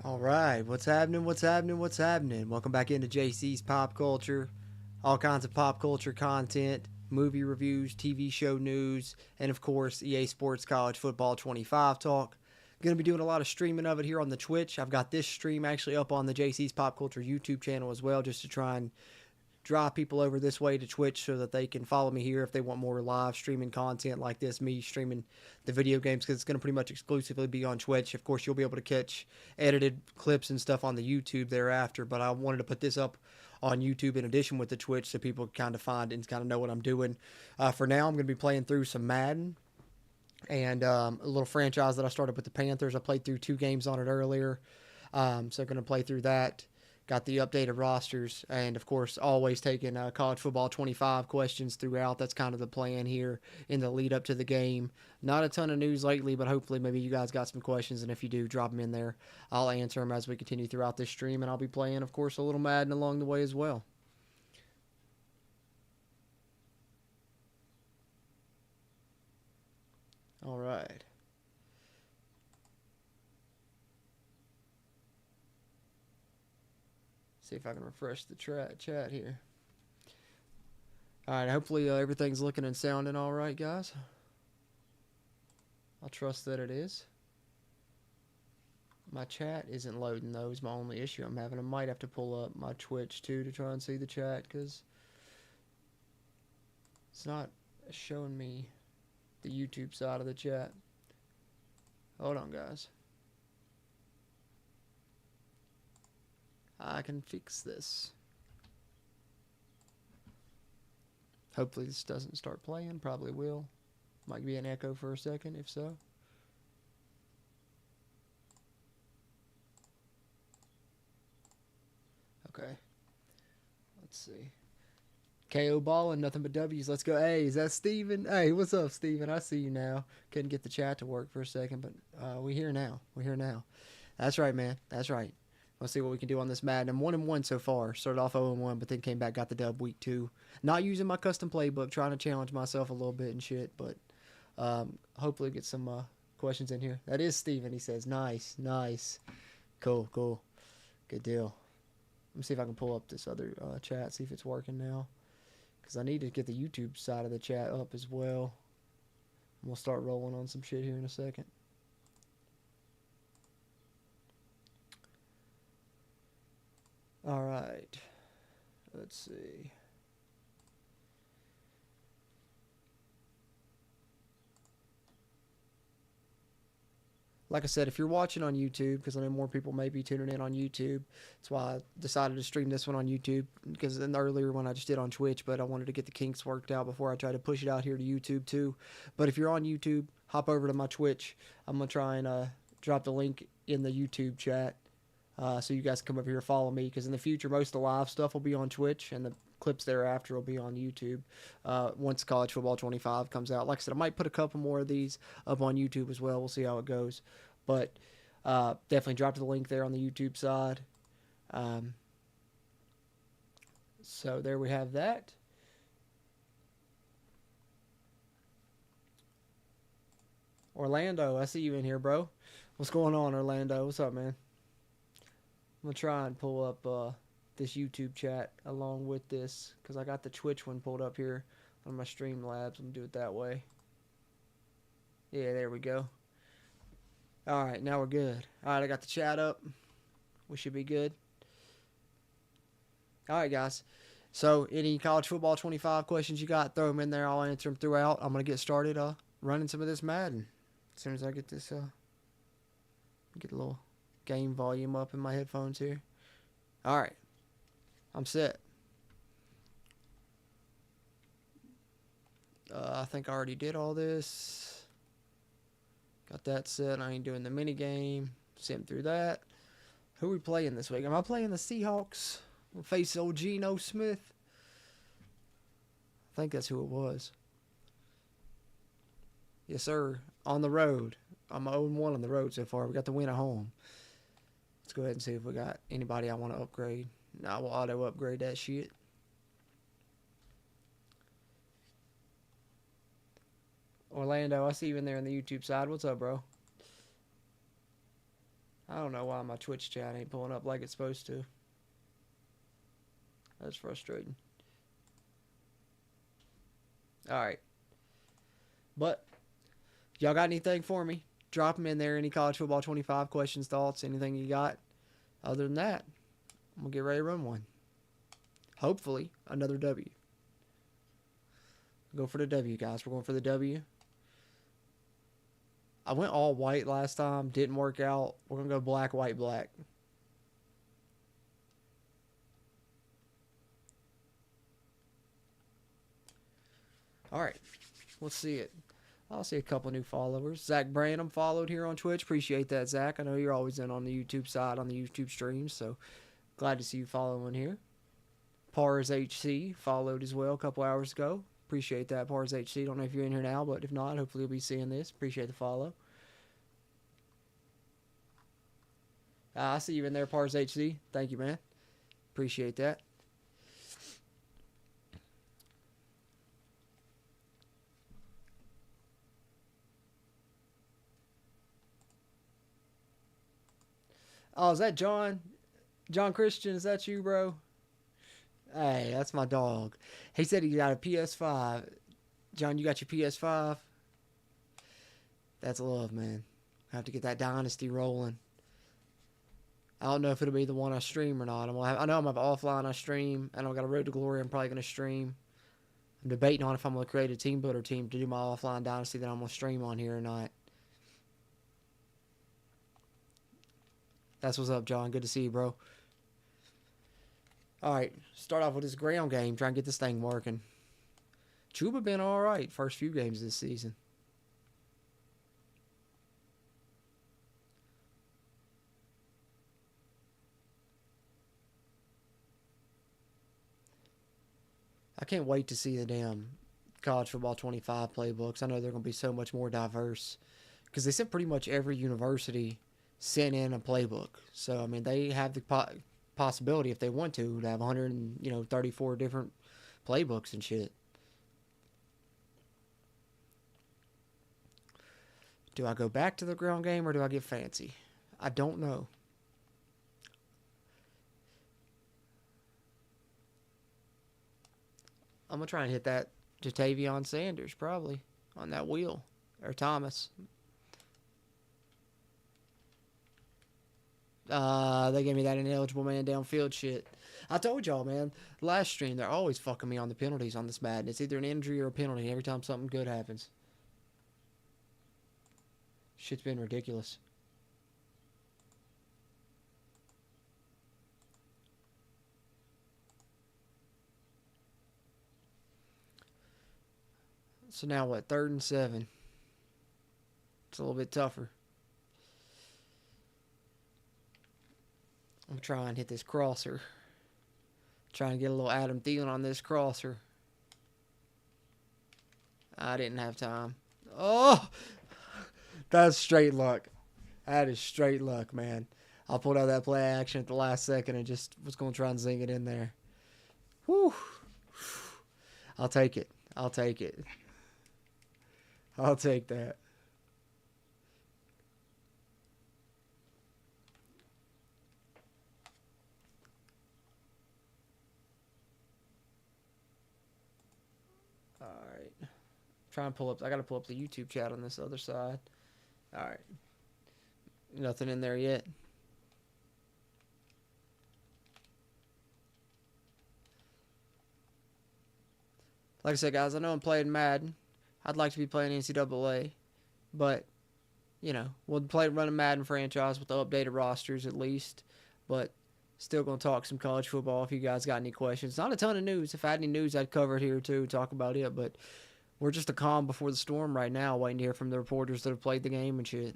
All right, what's happening? What's happening? What's happening? Welcome back into JC's Pop Culture. All kinds of pop culture content, movie reviews, TV show news, and of course, EA Sports College Football 25 talk. Going to be doing a lot of streaming of it here on the Twitch. I've got this stream actually up on the JC's Pop Culture YouTube channel as well, just to try and draw people over this way to Twitch so that they can follow me here if they want more live streaming content like this, me streaming the video games, because it's going to pretty much exclusively be on Twitch. Of course, you'll be able to catch edited clips and stuff on the YouTube thereafter, but I wanted to put this up on YouTube in addition with the Twitch so people kind of find and kind of know what I'm doing. For now, I'm going to be playing through some Madden and a little franchise that I started with the Panthers. I played through 2 games on it earlier, so I'm going to play through that. Got the updated rosters, and of course, always taking college football 25 questions throughout. That's kind of the plan here in the lead up to the game. Not a ton of news lately, but hopefully, maybe you guys got some questions, and if you do, drop them in there. I'll answer them as we continue throughout this stream, and I'll be playing, of course, a little Madden along the way as well. All right. See if I can refresh the chat here. All right, hopefully everything's looking and sounding all right, guys. I'll trust that it is. My chat isn't loading, though, is my only issue I'm having. I might have to pull up my Twitch, too, to try and see the chat, because it's not showing me the YouTube side of the chat. Hold on, guys. I can fix this. Hopefully this doesn't start playing. Probably will. Might be an echo for a second, if so. Okay. Let's see. KO balling, nothing but W's. Let's go. Hey, is that Steven? Hey, what's up, Steven? I see you now. Couldn't get the chat to work for a second, but we're here now. We're here now. That's right, man. That's right. Let's see what we can do on this Madden. I'm 1-1 so far. Started off 0-1, but then came back, got the dub week 2. Not using my custom playbook, trying to challenge myself a little bit and shit, but hopefully get some questions in here. That is Steven, he says. Nice, nice. Cool, cool. Good deal. Let me see if I can pull up this other chat, see if it's working now. Because I need to get the YouTube side of the chat up as well. We'll start rolling on some shit here in a second. All right. Let's see. Like I said, if you're watching on YouTube, because I know more people may be tuning in on YouTube, that's why I decided to stream this one on YouTube, because in the earlier one I just did on Twitch, but I wanted to get the kinks worked out before I try to push it out here to YouTube too. But if you're on YouTube, hop over to my Twitch. I'm going to try and drop the link in the YouTube chat so you guys can come over here and follow me, because in the future, most of the live stuff will be on Twitch, and the clips thereafter will be on YouTube once College Football 25 comes out. Like I said, I might put a couple more of these up on YouTube as well. We'll see how it goes. But definitely drop the link there on the YouTube side. So there we have that. Orlando, I see you in here, bro. What's going on, Orlando? What's up, man? I'm going to try and pull up this YouTube chat along with this, because I got the Twitch one pulled up here on my Streamlabs. I'm going to do it that way. Yeah, there we go. All right, now we're good. All right, I got the chat up. We should be good. All right, guys. So, any college football 25 questions you got, throw them in there. I'll answer them throughout. I'm going to get started running some of this Madden. As soon as I get this, get a little game volume up in my headphones here. All right. I'm set. I think I already did all this. Got that set. I ain't doing the mini game. Sim through that. Who are we playing this week? Am I playing the Seahawks? We'll face old Geno Smith. I think that's who it was. Yes, sir. On the road. I'm 0-1 on the road so far. We got the win at home. Let's go ahead and see if we got anybody I want to upgrade. Now we'll auto upgrade that shit. Orlando, I see you in there on the YouTube side. What's up, bro? I don't know why my Twitch chat ain't pulling up like it's supposed to. That's frustrating. Alright. But, y'all got anything for me? Drop them in there. Any college football 25 questions, thoughts, anything you got. Other than that, I'm going to get ready to run one. Hopefully, another W. Go for the W, guys. We're going for the W. I went all white last time. Didn't work out. We're going to go black, white, black. Alright. Let's see it. I'll see a couple new followers. Zach Branham followed here on Twitch. Appreciate that, Zach. I know you're always in on the YouTube side, on the YouTube streams, so glad to see you following here. Pars HC followed as well a couple hours ago. Appreciate that, Pars HC. Don't know if you're in here now, but if not, hopefully you'll be seeing this. Appreciate the follow. I see you in there, Pars HC. Thank you, man. Appreciate that. Oh, is that John? John Christian, is that you, bro? Hey, that's my dog. He said he got a PS5. John, you got your PS5? That's love, man. I have to get that Dynasty rolling. I don't know if it'll be the one I stream or not. I know I'm have offline I stream, and I've got a Road to Glory I'm probably going to stream. I'm debating on if I'm going to create a team builder team to do my offline Dynasty that I'm going to stream on here or not. That's what's up, John. Good to see you, bro. Alright, start off with this ground game. Try and get this thing working. Chuba been alright first few games this season. I can't wait to see the damn college football 25 playbooks. I know they're going to be so much more diverse. Because they said pretty much every university sent in a playbook. So, I mean, they have the possibility, if they want to have 134 different playbooks and shit. Do I go back to the ground game or do I get fancy? I don't know. I'm going to try and hit that Jatavion Sanders, probably, on that wheel. Or Thomas. They gave me that ineligible man downfield shit. I told y'all, man, last stream, they're always fucking me on the penalties on this Madden. It's either an injury or a penalty every time something good happens. Shit's been ridiculous. So now what? 3rd and 7. It's a little bit tougher. I'm trying to hit this crosser. Trying to get a little Adam Thielen on this crosser. I didn't have time. Oh! That's straight luck. That is straight luck, man. I pulled out that play action at the last second and just was going to try and zing it in there. Whew. I'll take it. I'll take it. I'll take that. Alright. Try and pull up. I got to pull up the YouTube chat on this other side. Alright. Nothing in there yet. Like I said, guys, I know I'm playing Madden. I'd like to be playing NCAA. But, you know, we'll run a Madden franchise with the updated rosters at least. But still going to talk some college football if you guys got any questions. Not a ton of news. If I had any news, I'd cover it here too, talk about it. But we're just a calm before the storm right now, waiting to hear from the reporters that have played the game and shit.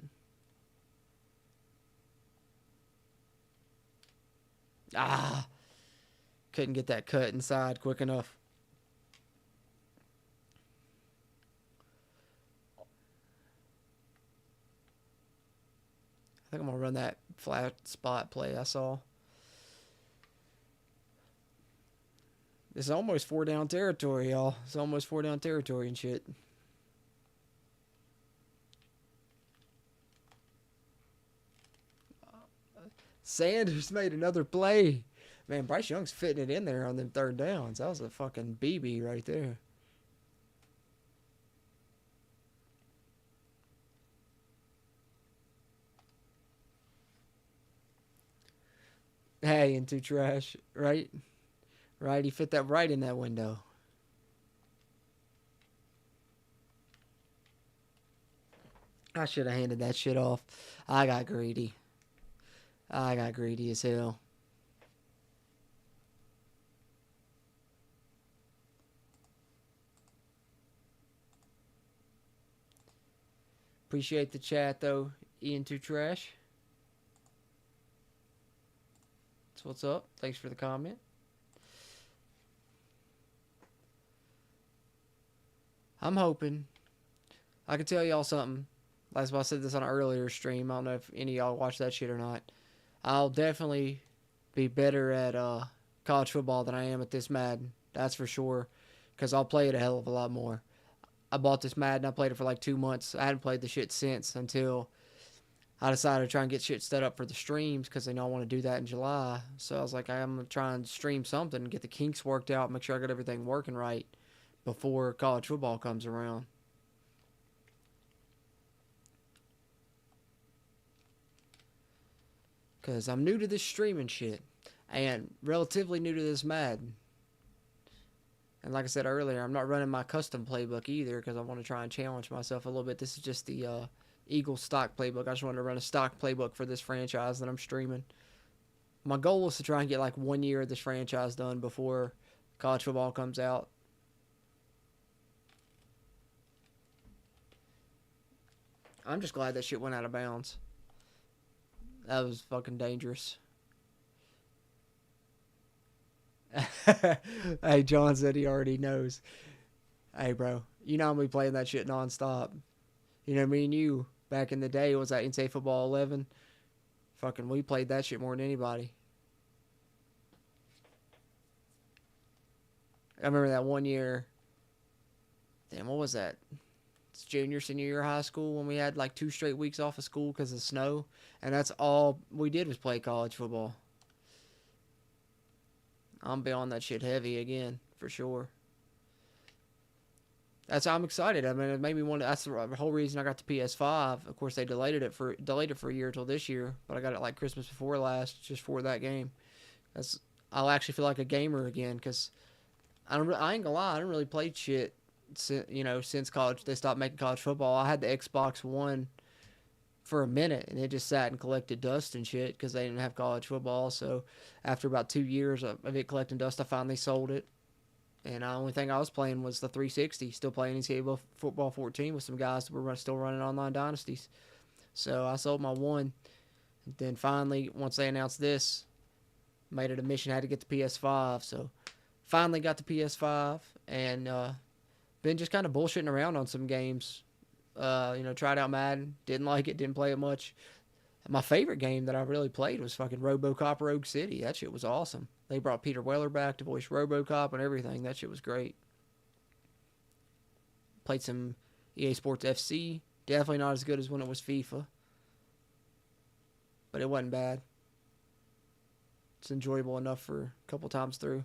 Ah! Couldn't get that cut inside quick enough. I think I'm going to run that flat spot play I saw. This is almost 4-down territory, y'all. It's almost 4-down territory and shit. Sanders made another play. Man, Bryce Young's fitting it in there on them third downs. That was a fucking BB right there. Hey, into trash, right? Right, he fit that right in that window. I should have handed that shit off. I got greedy. I got greedy as hell. Appreciate the chat though, Ian Too Trash. That's what's up. Thanks for the comment. I'm hoping. I can tell y'all something. That's why I said this on an earlier stream. I don't know if any of y'all watch that shit or not. I'll definitely be better at college football than I am at this Madden. That's for sure. Because I'll play it a hell of a lot more. I bought this Madden. I played it for like 2 months. I hadn't played the shit since until I decided to try and get shit set up for the streams because they know I want to do that in July. So I was like, I'm going to try and stream something, get the kinks worked out, make sure I got everything working right before college football comes around. Because I'm new to this streaming shit and relatively new to this Madden. And like I said earlier, I'm not running my custom playbook either because I want to try and challenge myself a little bit. This is just the Eagles stock playbook. I just wanted to run a stock playbook for this franchise that I'm streaming. My goal is to try and get like 1 year of this franchise done before college football comes out. I'm just glad that shit went out of bounds. That was fucking dangerous. Hey, John said he already knows. Hey, bro, you know I'm gonna be playing that shit nonstop. You know, me and you back in the day was that NCAA Football 11. Fucking, we played that shit more than anybody. I remember that 1 year. Damn, what was that? It's junior, senior year of high school when we had like 2 straight weeks off of school because of snow, and that's all we did was play college football. I'm be on that shit heavy again for sure. I'm excited. I mean, it made me want to. That's the whole reason I got the PS5. Of course, they delayed it for a year till this year, but I got it like Christmas before last, just for that game. I'll actually feel like a gamer again because I ain't gonna lie, I didn't really play shit. Since college, they stopped making college football. I had the Xbox One for a minute, and it just sat and collected dust and shit because they didn't have college football. So after about 2 years of it collecting dust, I finally sold it. And the only thing I was playing was the 360, still playing NCAA Football 14 with some guys that were still running online dynasties. So I sold my one. And then finally, once they announced this, made it a mission, I had to get the PS5. So finally got the PS5 and been just kind of bullshitting around on some games. Tried out Madden, didn't like it, didn't play it much. My favorite game that I really played was fucking RoboCop Rogue City. That shit was awesome. They brought Peter Weller back to voice RoboCop and everything. That shit was great. Played some EA Sports FC. Definitely not as good as when it was FIFA. But it wasn't bad. It's enjoyable enough for a couple times through.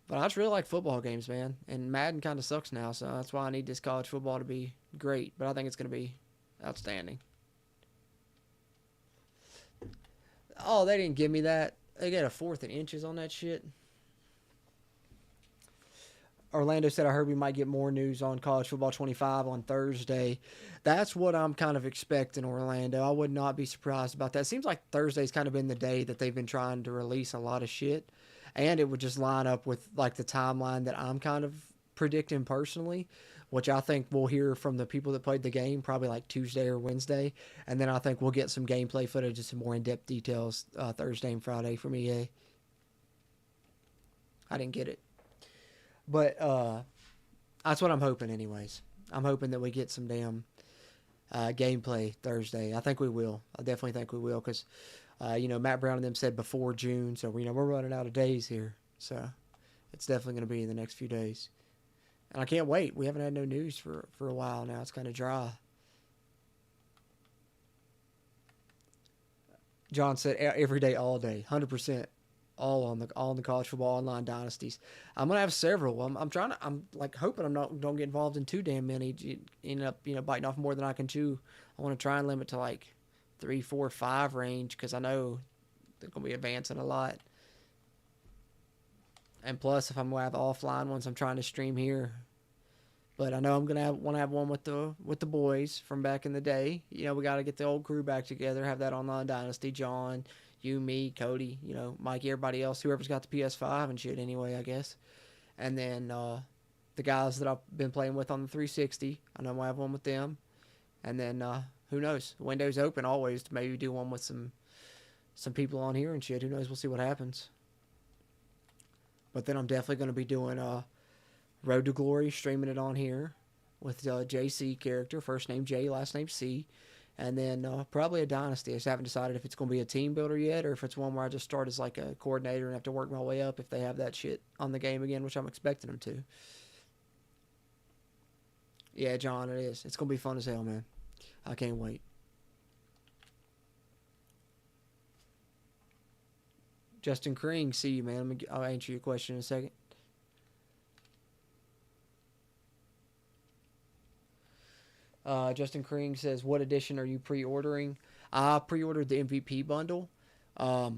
But I just really like football games, man. And Madden kind of sucks now, so that's why I need this college football to be great. But I think it's going to be outstanding. Oh, they didn't give me that. They got a 4th and inches on that shit. Orlando said, I heard we might get more news on College Football 25 on Thursday. That's what I'm kind of expecting, Orlando. I would not be surprised about that. It seems like Thursday's kind of been the day that they've been trying to release a lot of shit. And it would just line up with like the timeline that I'm kind of predicting personally, which I think we'll hear from the people that played the game probably like Tuesday or Wednesday. And then I think we'll get some gameplay footage and some more in-depth details Thursday and Friday from EA. I didn't get it. But that's what I'm hoping anyways. I'm hoping that we get some damn gameplay Thursday. I think we will. I definitely think we will because, Matt Brown and them said before June. So, we're running out of days here. So, it's definitely going to be in the next few days. And I can't wait. We haven't had no news for a while now. It's kind of dry. John said every day, all day, 100%, all on the college football online dynasties. I'm gonna have several. I'm trying to. I'm like hoping I'm not don't get involved in too damn many. End up biting off more than I can chew. I want to try and limit to like 3, 4, 5 range because I know they're gonna be advancing a lot. And plus, if I'm gonna have offline ones, I'm trying to stream here. But I know I'm gonna want to have one with the boys from back in the day. We got to get the old crew back together. Have that online dynasty. John, you, me, Cody. Mike, everybody else, whoever's got the PS5 and shit. Anyway, I guess. And then the guys that I've been playing with on the 360. I know I'm gonna have one with them. And then who knows? The window's open always to maybe do one with some people on here and shit. Who knows? We'll see what happens. But then I'm definitely gonna be doing Road to Glory, streaming it on here with JC character, first name J, last name C, and then probably a dynasty. I just haven't decided if it's going to be a team builder yet or if it's one where I just start as like a coordinator and have to work my way up if they have that shit on the game again, which I'm expecting them to. Yeah, John, it is. It's going to be fun as hell, man. I can't wait. Justin Kring, see you, man. I'll answer your question in a second. Justin Kring says, what edition are you pre-ordering? I pre-ordered the MVP bundle. I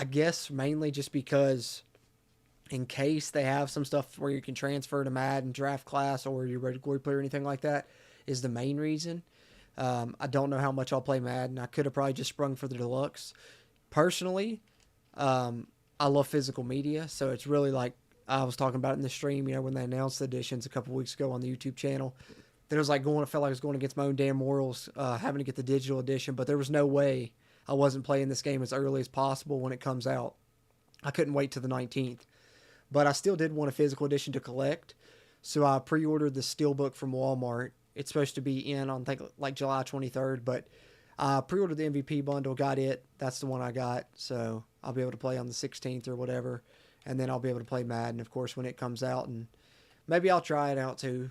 guess mainly just because in case they have some stuff where you can transfer to Madden draft class or your Red Glory player or anything like that is the main reason. I don't know how much I'll play Madden. I could have probably just sprung for the deluxe. Personally, I love physical media, so it's really like I was talking about in the stream, when they announced the editions a couple weeks ago on the YouTube channel. That it was like I felt like I was going against my own damn morals, having to get the digital edition, but there was no way I wasn't playing this game as early as possible when it comes out. I couldn't wait till the 19th. But I still did want a physical edition to collect, so I pre-ordered the Steelbook from Walmart. It's supposed to be in on, I think, like July 23rd, but I pre-ordered the MVP bundle, got it. That's the one I got, so I'll be able to play on the 16th or whatever, and then I'll be able to play Madden, of course, when it comes out, and maybe I'll try it out too.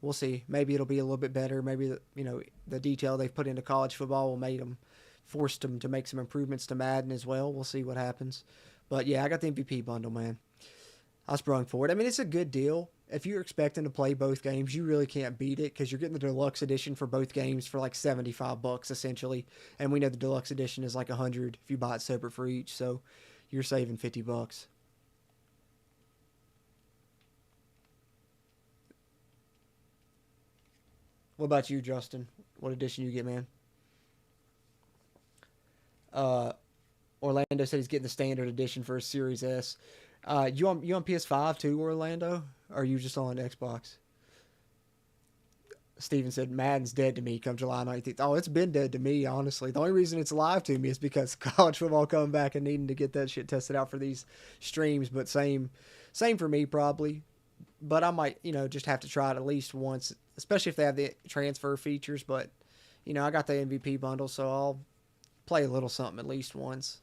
We'll see. Maybe it'll be a little bit better. Maybe, the detail they've put into college football will make them, forced them to make some improvements to Madden as well. We'll see what happens. But, yeah, I got the MVP bundle, man. I sprung for it. I mean, it's a good deal. If you're expecting to play both games, you really can't beat it because you're getting the deluxe edition for both games for like $75 essentially. And we know the deluxe edition is like $100 if you buy it separate for each. So you're saving $50. What about you, Justin? What edition you get, man? Uh, Orlando said he's getting the standard edition for his Series S. You on PS5 too, Orlando? Or are you just on Xbox? Steven said Madden's dead to me come July 19th. Oh, it's been dead to me, honestly. The only reason it's alive to me is because college football coming back and needing to get that shit tested out for these streams. But same for me probably. But I might, just have to try it at least once, especially if they have the transfer features. But, I got the MVP bundle, so I'll play a little something at least once.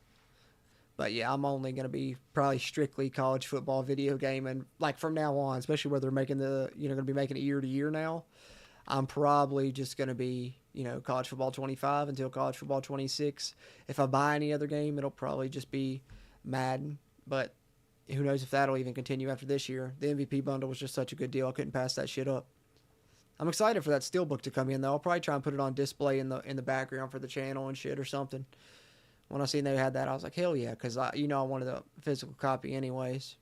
But yeah, I'm only going to be probably strictly college football video game. And like from now on, especially where they're making going to be making it year to year now, I'm probably just going to be, college football 25 until college football 26. If I buy any other game, it'll probably just be Madden. But who knows if that'll even continue after this year. The MVP bundle was just such a good deal. I couldn't pass that shit up. I'm excited for that Steelbook to come in, though. I'll probably try and put it on display in the background for the channel and shit or something. When I seen they had that, I was like, hell yeah, because I wanted a physical copy anyways.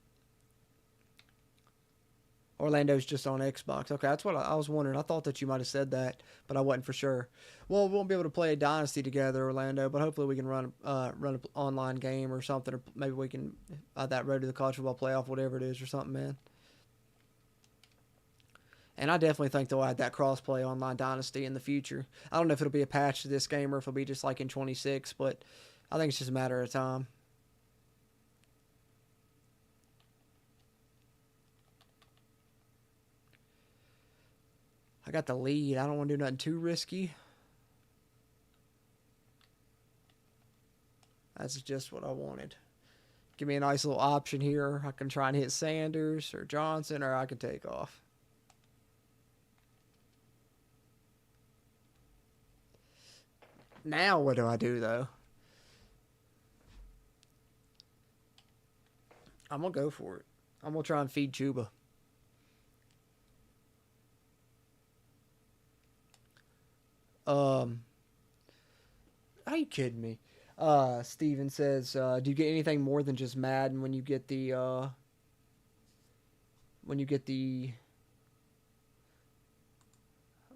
Orlando's just on Xbox. Okay, that's what I was wondering. I thought that you might have said that, but I wasn't for sure. Well, we won't be able to play a Dynasty together, Orlando, but hopefully we can run an online game or something, or maybe we can that road to the college football playoff, whatever it is, or something, man. And I definitely think they'll add that cross-play online Dynasty in the future. I don't know if it'll be a patch to this game or if it'll be just like in 26, but I think it's just a matter of time. I got the lead. I don't want to do nothing too risky. That's just what I wanted. Give me a nice little option here. I can try and hit Sanders or Johnson, or I can take off. Now what do I do though? I'm gonna go for it. I'm gonna try and feed Chuba. Um, are you kidding me? Steven says, do you get anything more than just Madden when you get the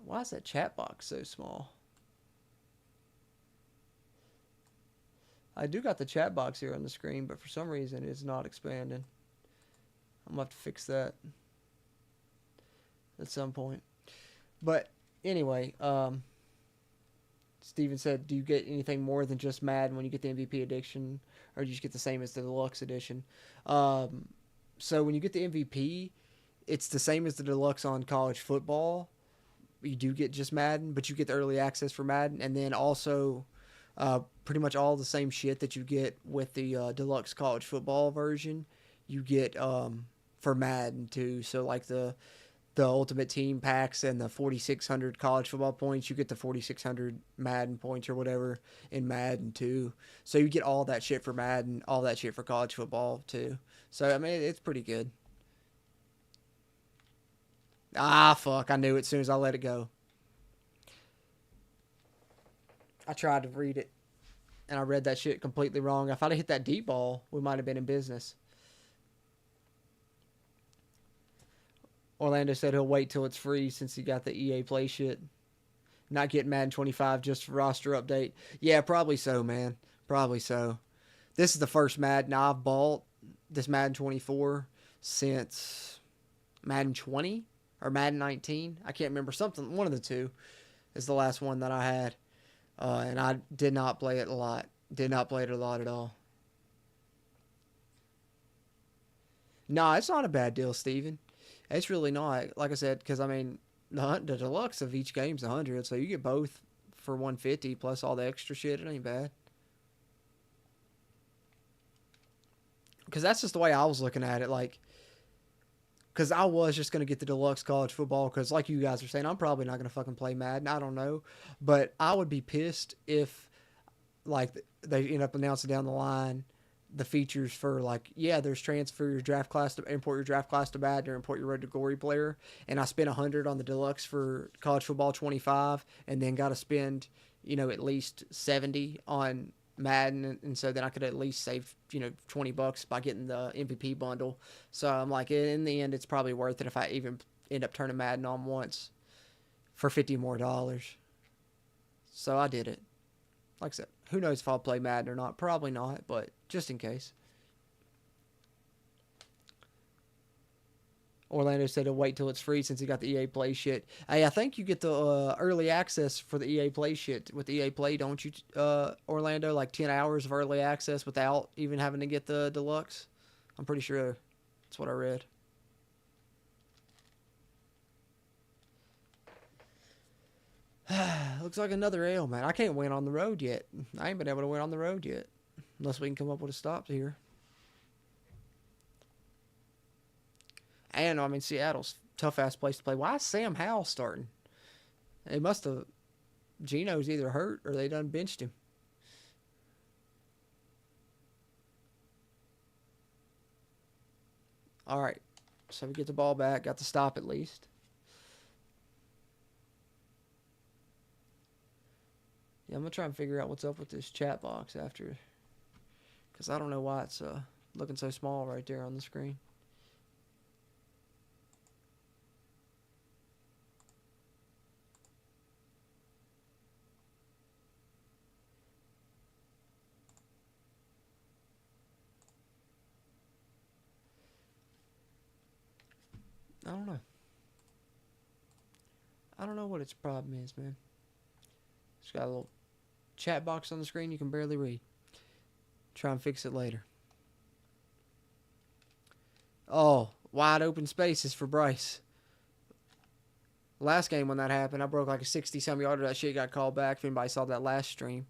why is that chat box so small? I do got the chat box here on the screen, but for some reason it's not expanding. I'm gonna have to fix that at some point. But anyway, Steven said, do you get anything more than just Madden when you get the MVP edition, or do you just get the same as the deluxe edition? So when you get the MVP, it's the same as the deluxe on college football. You do get just Madden, but you get the early access for Madden, and then also pretty much all the same shit that you get with the deluxe college football version. You get for Madden too. So like the Ultimate Team packs and the 4,600 college football points, you get the 4,600 Madden points or whatever in Madden too. So you get all that shit for Madden, all that shit for college football too. So I mean, it's pretty good. Ah, fuck! I knew it as soon as I let it go. I tried to read it, and I read that shit completely wrong. If I'd have hit that deep ball, we might have been in business. Orlando said he'll wait till it's free since he got the EA Play shit. Not getting Madden 25 just for roster update. Yeah, probably so, man. Probably so. This is the first Madden I've bought, this Madden 24, since Madden 20 or Madden 19. I can't remember. Something, one of the two is the last one that I had. And I did not play it a lot. Did not play it a lot at all. No, it's not a bad deal, Steven. It's really not. Like I said, because I mean, the deluxe of each game's 100, so you get both for 150 plus all the extra shit. It ain't bad. Because that's just the way I was looking at it. Like, because I was just gonna get the deluxe college football. Because like you guys are saying, I'm probably not gonna fucking play Madden. I don't know, but I would be pissed if like they end up announcing down the line the features for like, yeah, there's transfer your draft class to import your draft class to Madden or import your road to glory player, and I spent 100 on the deluxe for college football 25, and then got to spend at least 70 on Madden, and so then I could at least save $20 by getting the MVP bundle. So I'm like, in the end, it's probably worth it if I even end up turning Madden on once for $50 more. So I did it. Like I said, who knows if I'll play Madden or not? Probably not, but just in case. Orlando said he'll wait till it's free since he got the EA Play shit. Hey, I think you get the early access for the EA Play shit with the EA Play, don't you, Orlando? Like 10 hours of early access without even having to get the deluxe? I'm pretty sure that's what I read. Looks like another L, man. I can't win on the road yet. I ain't been able to win on the road yet. Unless we can come up with a stop here. And, I mean, Seattle's tough-ass place to play. Why is Sam Howell starting? It must have... Gino's either hurt or they done benched him. All right. So we get the ball back. Got the stop at least. Yeah, I'm going to try and figure out what's up with this chat box after. Because I don't know why it's looking so small right there on the screen. I don't know. I don't know what its problem is, man. It's got a little chat box on the screen you can barely read. Try and fix it later. Oh, wide open spaces for Bryce. Last game when that happened, I broke like a 60-some yarder. That shit got called back. If anybody saw that last stream.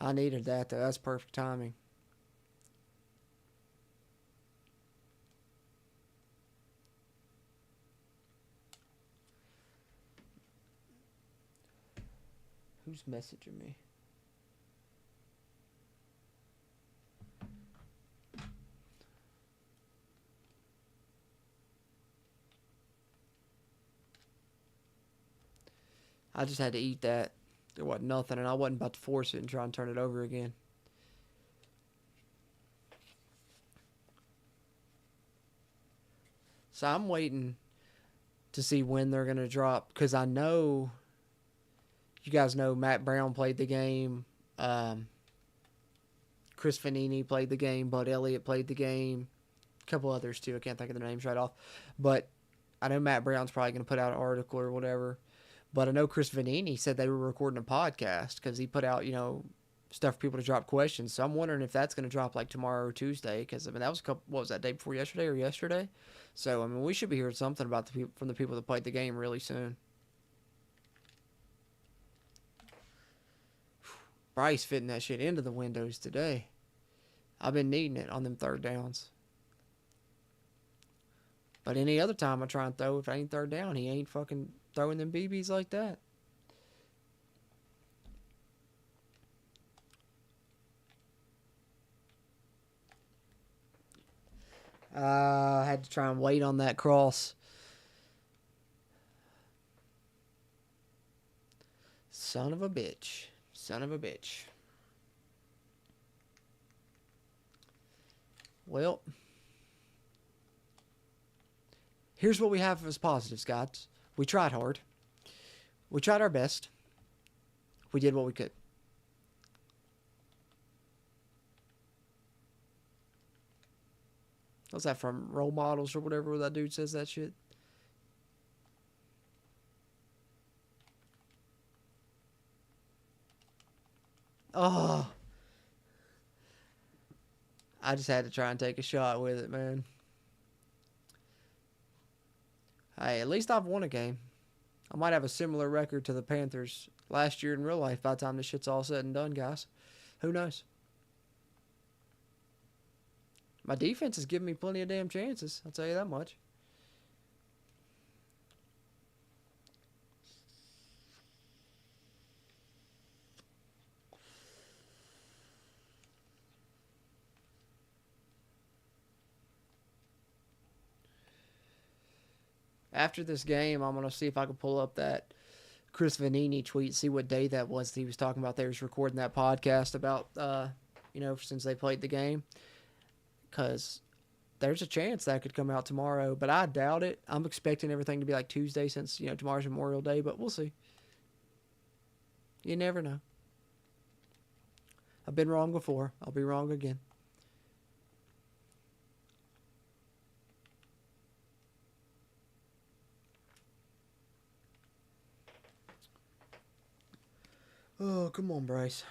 I needed that, though. That's perfect timing. Who's messaging me? I just had to eat that. There wasn't nothing, and I wasn't about to force it and try and turn it over again. So I'm waiting to see when they're going to drop, because I know, you guys know Matt Brown played the game. Chris Vanini played the game. Bud Elliott played the game. A couple others too. I can't think of their names right off. But I know Matt Brown's probably going to put out an article or whatever. But I know Chris Vanini said they were recording a podcast because he put out, stuff for people to drop questions. So I'm wondering if that's going to drop like tomorrow or Tuesday, because that was what was that, day before yesterday or yesterday? So we should be hearing something about the people, from the people that played the game really soon. Bryce fitting that shit into the windows today. I've been needing it on them third downs. But any other time I try and throw, if I ain't third down, he ain't fucking throwing them BBs like that. I had to try and wait on that cross. Son of a bitch. Son of a bitch. Well, here's what we have as positives, guys. We tried hard. We tried our best. We did what we could. What's that from? Role Models or whatever, where that dude says that shit? Oh. I just had to try and take a shot with it, man. Hey, at least I've won a game. I might have a similar record to the Panthers last year in real life by the time this shit's all said and done, guys. Who knows? My defense has given me plenty of damn chances. I'll tell you that much. After this game, I'm going to see if I can pull up that Chris Vanini tweet, see what day that was that he was talking about. They was recording that podcast about, since they played the game. Because there's a chance that could come out tomorrow, but I doubt it. I'm expecting everything to be like Tuesday since, tomorrow's Memorial Day, but we'll see. You never know. I've been wrong before. I'll be wrong again. Oh, come on, Bryce.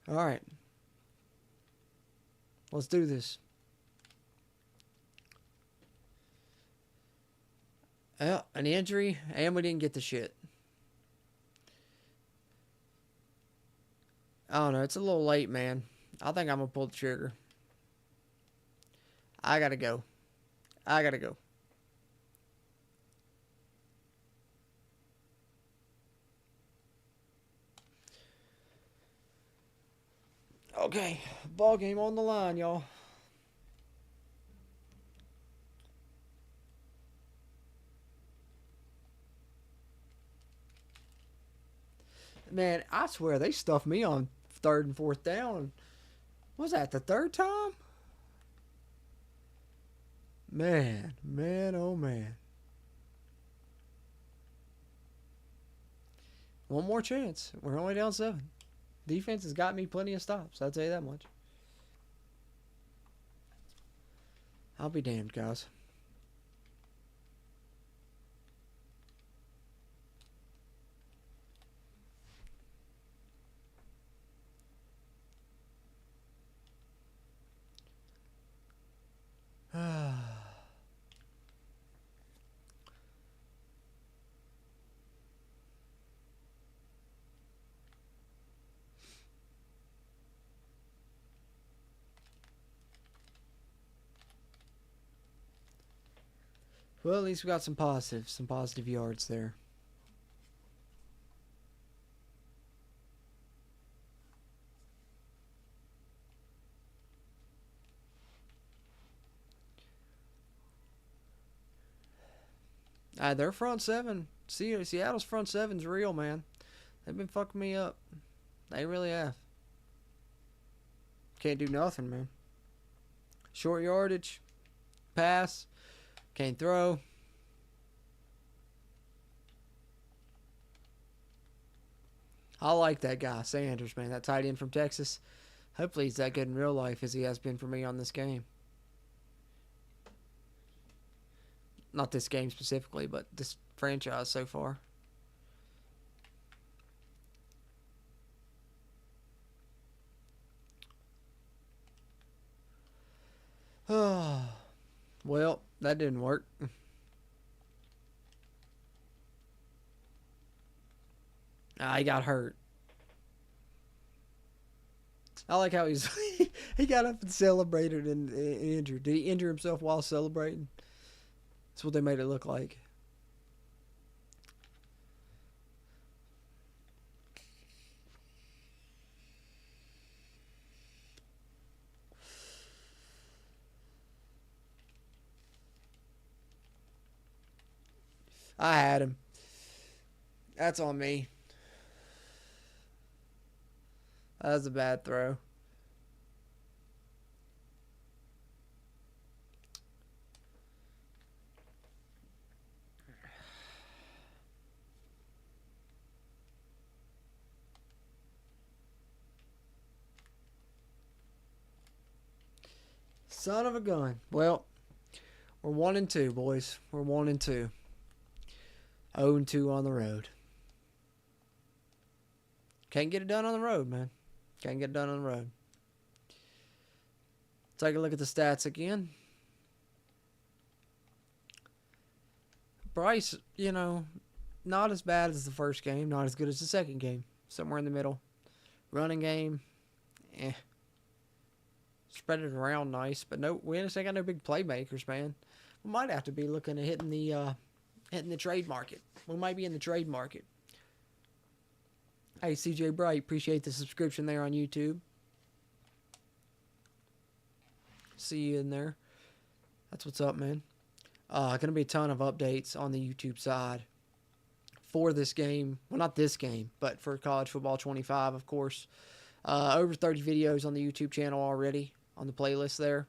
All right. Let's do this. Well, an injury, and we didn't get the shit. I don't know. It's a little late, man. I think I'm going to pull the trigger. I got to go. Okay. Ball game on the line, y'all. Man, I swear they stuffed me on third and fourth down. Was that the third time? Man, oh man. One more chance. We're only down 7. Defense has got me plenty of stops. I'll tell you that much. I'll be damned, guys. Well, at least we got some positive yards there. Their front seven. See, Seattle's front seven's real, man. They've been fucking me up. They really have. Can't do nothing, man. Short yardage, pass, can't throw. I like that guy, Sanders, man. That tight end from Texas. Hopefully he's that good in real life as he has been for me on this game. Not this game specifically, but this franchise so far. Oh, well, that didn't work. He got hurt. I like how he's he got up and celebrated and injured. Did he injure himself while celebrating? That's what they made it look like. I had him. That's on me. That was a bad throw. Son of a gun. Well, we're 1-2, boys. We're 1-2. 0-2 on the road. Can't get it done on the road, man. Can't get it done on the road. Take a look at the stats again. Bryce, not as bad as the first game, not as good as the second game. Somewhere in the middle. Running game, spread it around nice, but no, we ain't got no big playmakers, man. We might have to be looking at hitting the trade market. We might be in the trade market. Hey, CJ Bright, appreciate the subscription there on YouTube. See you in there. That's what's up, man. Going to be a ton of updates on the YouTube side for this game. Well, not this game, but for College Football 25, of course. Over 30 videos on the YouTube channel already on the playlist there.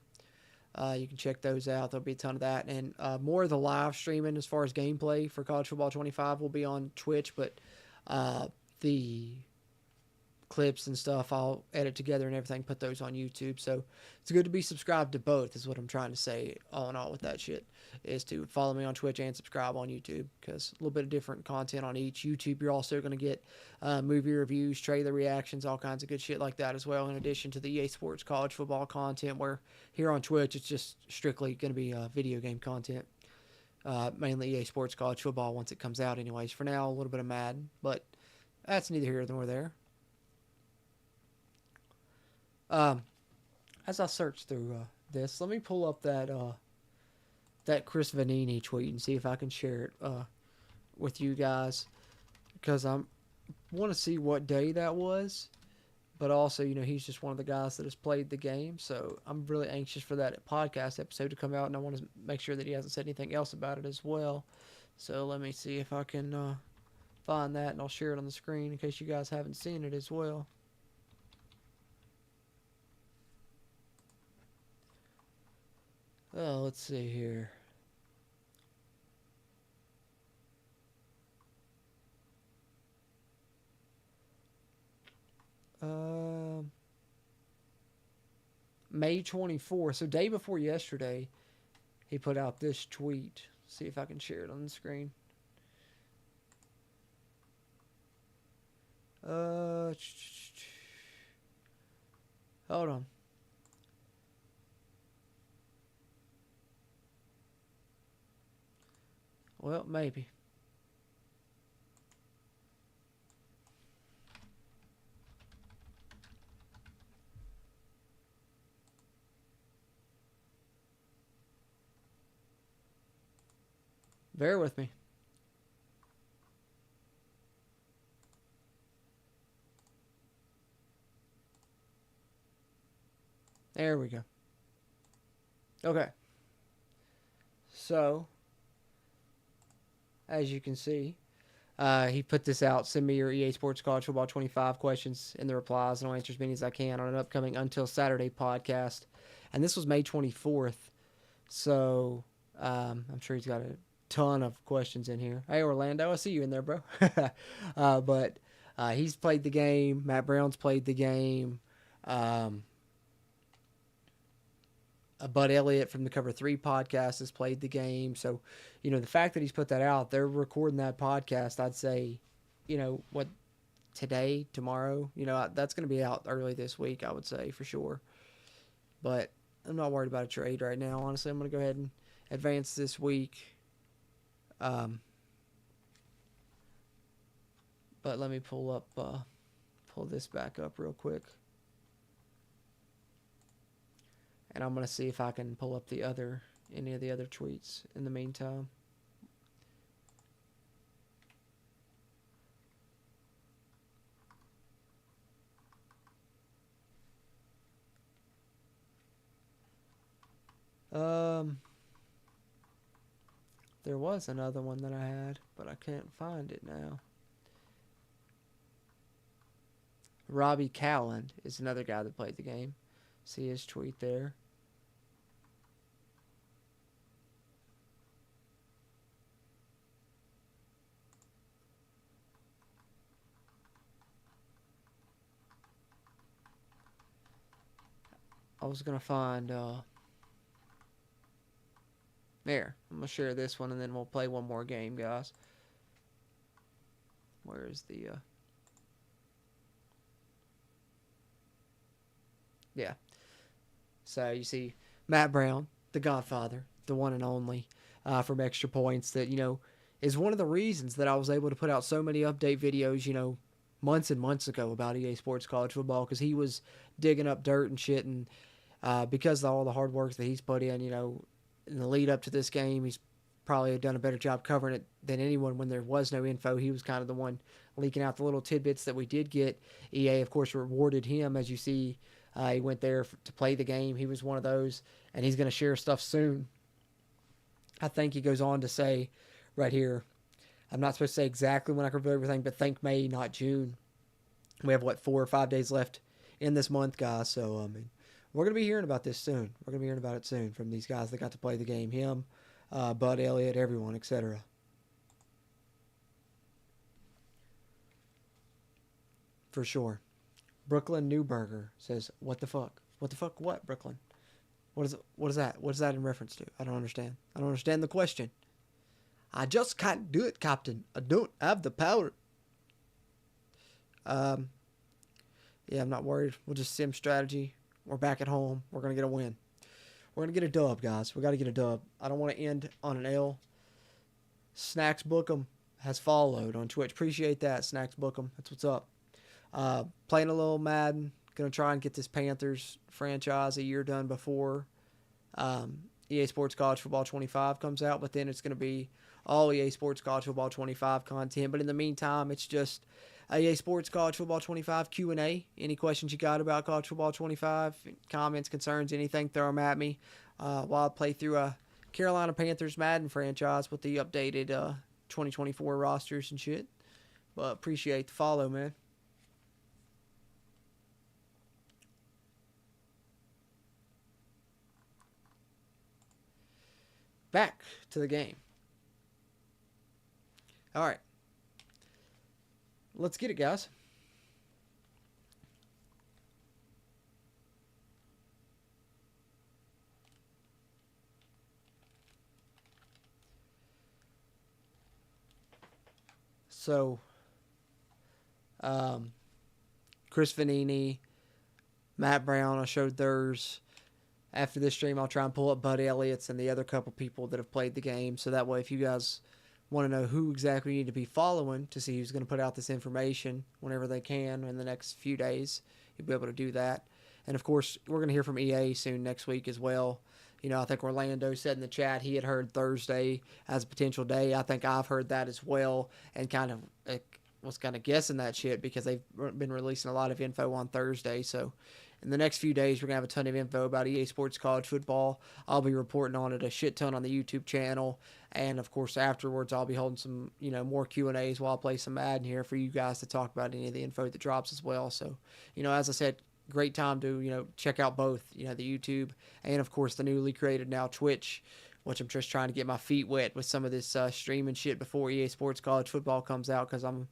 You can check those out. There'll be a ton of that. And more of the live streaming as far as gameplay for College Football 25 will be on Twitch, but the clips and stuff I'll edit together and everything, put those on YouTube. So it's good to be subscribed to both is what I'm trying to say all in all with that shit, is to follow me on Twitch and subscribe on YouTube, because a little bit of different content on each. YouTube, you're also going to get movie reviews, trailer reactions, all kinds of good shit like that as well, in addition to the EA Sports college football content, where here on Twitch it's just strictly going to be video game content. Mainly EA Sports college football once it comes out anyways. For now, a little bit of Madden, but that's neither here nor there. As I search through this, let me pull up that Chris Vanini tweet and see if I can share it with you guys, because I want to see what day that was, but also, he's just one of the guys that has played the game, so I'm really anxious for that podcast episode to come out, and I want to make sure that he hasn't said anything else about it as well. So let me see if I can find that, and I'll share it on the screen in case you guys haven't seen it as well. Oh, let's see here. May 24th, so day before yesterday, he put out this tweet. See if I can share it on the screen. Hold on. Well, maybe. Bear with me. There we go. Okay. So, as you can see, he put this out. Send me your EA Sports College Football 25 questions in the replies, and I'll answer as many as I can on an upcoming Until Saturday podcast. And this was May 24th. So, I'm sure he's got a ton of questions in here. Hey, Orlando, I see you in there, bro. But he's played the game. Matt Brown's played the game. Bud Elliott from the Cover 3 podcast has played the game. So, the fact that he's put that out, they're recording that podcast, I'd say, today, tomorrow, that's going to be out early this week, I would say, for sure. But I'm not worried about a trade right now. Honestly, I'm going to go ahead and advance this week. But let me pull this back up real quick. And I'm going to see if I can pull up any of the other tweets in the meantime. There was another one that I had, but I can't find it now. Robbie Calland is another guy that played the game. See his tweet there. I was going to find... There. I'm going to share this one, and then we'll play one more game, guys. Where is the... Yeah. So you see Matt Brown, the Godfather, the one and only, from Extra Points, that, is one of the reasons that I was able to put out so many update videos, months and months ago about EA Sports College Football, because he was digging up dirt and shit, and because of all the hard work that he's put in, in the lead up to this game, he's probably done a better job covering it than anyone when there was no info. He was kind of the one leaking out the little tidbits that we did get. EA, of course, rewarded him, as you see. He went there to play the game. He was one of those, and he's going to share stuff soon. I think he goes on to say right here, I'm not supposed to say exactly when I can reveal everything, but think May, not June. We have, 4 or 5 days left in this month, guys. So, we're going to be hearing about this soon. We're going to be hearing about it soon from these guys that got to play the game. Him, Bud Elliott, everyone, etc. For sure. Brooklyn Newberger says, "What the fuck? What the fuck? What, Brooklyn? What is that? What is that in reference to? I don't understand. I don't understand the question. I just can't do it, Captain. I don't have the power." Yeah, I'm not worried. We'll just sim strategy. We're back at home. We're gonna get a win. We're gonna get a dub, guys. We got to get a dub. I don't want to end on an L. Snacks Bookham has followed on Twitch. Appreciate that, Snacks Bookham. That's what's up. Playing a little Madden. Gonna try and get this Panthers franchise a year done before EA Sports College Football 25 comes out, but then it's gonna be all EA Sports College Football 25 content. But in the meantime, it's just EA Sports College Football 25 Q&A. Any questions you got about College Football 25, comments, concerns, anything, throw them at me while I play through a Carolina Panthers Madden franchise with the updated 2024 rosters and shit. But appreciate the follow, man. Back to the game. All right. Let's get it, guys. So, Chris Vanini, Matt Brown, I showed theirs. After this stream, I'll try and pull up Bud Elliott's and the other couple people that have played the game. So that way, if you guys want to know who exactly you need to be following to see who's going to put out this information whenever they can in the next few days, you'll be able to do that. And, of course, we're going to hear from EA soon next week as well. I think Orlando said in the chat he had heard Thursday as a potential day. I think I've heard that as well, and kind of was kind of guessing that shit because they've been releasing a lot of info on Thursday. So in the next few days, we're going to have a ton of info about EA Sports College Football. I'll be reporting on it a shit ton on the YouTube channel. And, of course, afterwards, I'll be holding some, more Q&As while I play some Madden here for you guys to talk about any of the info that drops as well. So, as I said, great time to, check out both, the YouTube and, of course, the newly created now Twitch, which I'm just trying to get my feet wet with some of this streaming shit before EA Sports College Football comes out because I'm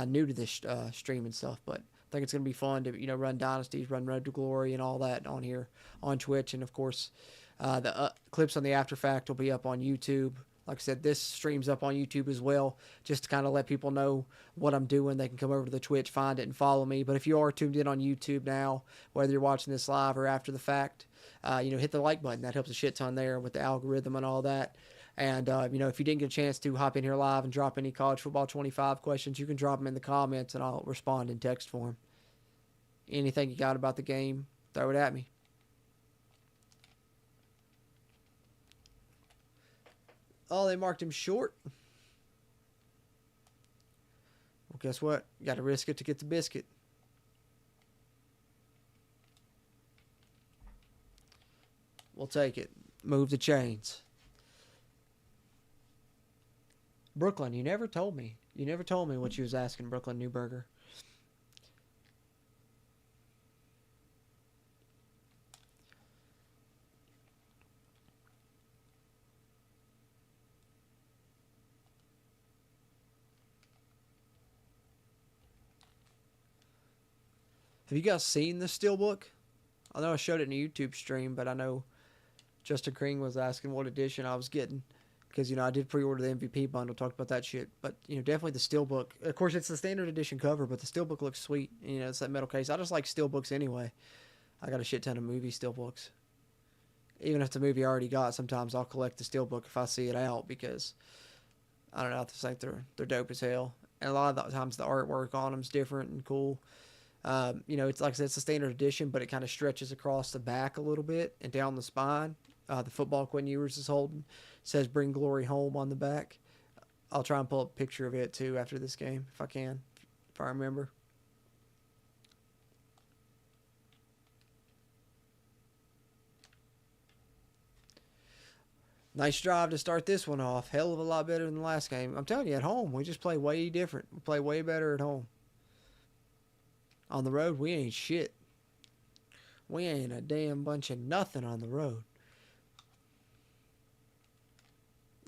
new to this streaming stuff. But I think it's going to be fun to, run Dynasties, run Road to Glory and all that on here on Twitch. And, of course, the clips on the After Fact will be up on YouTube. Like I said, this streams up on YouTube as well, just to kind of let people know what I'm doing. They can come over to the Twitch, find it, and follow me. But if you are tuned in on YouTube now, whether you're watching this live or after the fact, hit the like button. That helps a shit ton there with the algorithm and all that. And, if you didn't get a chance to hop in here live and drop any College Football 25 questions, you can drop them in the comments, and I'll respond in text form. Anything you got about the game, throw it at me. Oh, they marked him short. Well, guess what? You got to risk it to get the biscuit. We'll take it. Move the chains. Brooklyn, you never told me. You never told me what you was asking, Brooklyn Newberger. Have you guys seen the Steelbook? I know I showed it in a YouTube stream, but I know Justin Kring was asking what edition I was getting. Because, I did pre-order the MVP bundle, talked about that shit. But, definitely the Steelbook. Of course, it's the standard edition cover, but the Steelbook looks sweet. It's that metal case. I just like Steelbooks anyway. I got a shit ton of movie Steelbooks. Even if the movie I already got, sometimes I'll collect the Steelbook if I see it out because, I don't know, I just think they're dope as hell. And a lot of the times the artwork on them is different and cool. It's like I said, it's a standard edition, but it kind of stretches across the back a little bit and down the spine. The football Quinn Ewers is holding. It says "Bring Glory Home" on the back. I'll try and pull up a picture of it too after this game if I can, if I remember. Nice drive to start this one off. Hell of a lot better than the last game. I'm telling you, at home, we just play way different. We play way better at home. On the road, we ain't shit. We ain't a damn bunch of nothing on the road.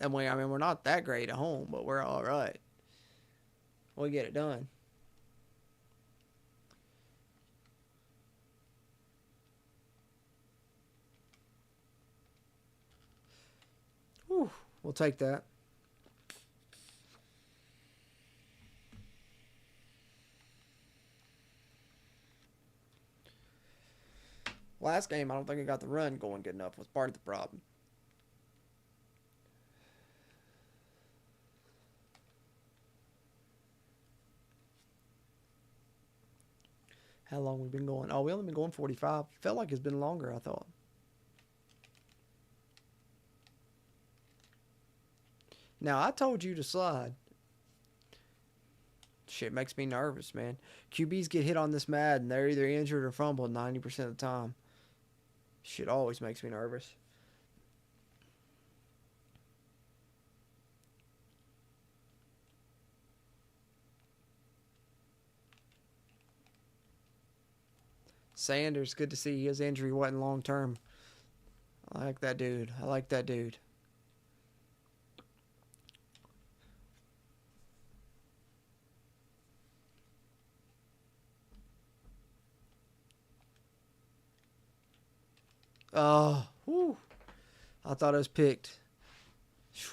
And we're not that great at home, but we're all right. We get it done. Whew, we'll take that. Last game, I don't think I got the run going good enough. Was part of the problem. How long we been going? Oh, we only been going 45. Felt like it's been longer, I thought. Now, I told you to slide. Shit makes me nervous, man. QBs get hit on this Madden. They're either injured or fumbled 90% of the time. Shit always makes me nervous. Sanders, good to see his injury wasn't long term. I like that dude. I like that dude. Oh, whew. I thought I was picked.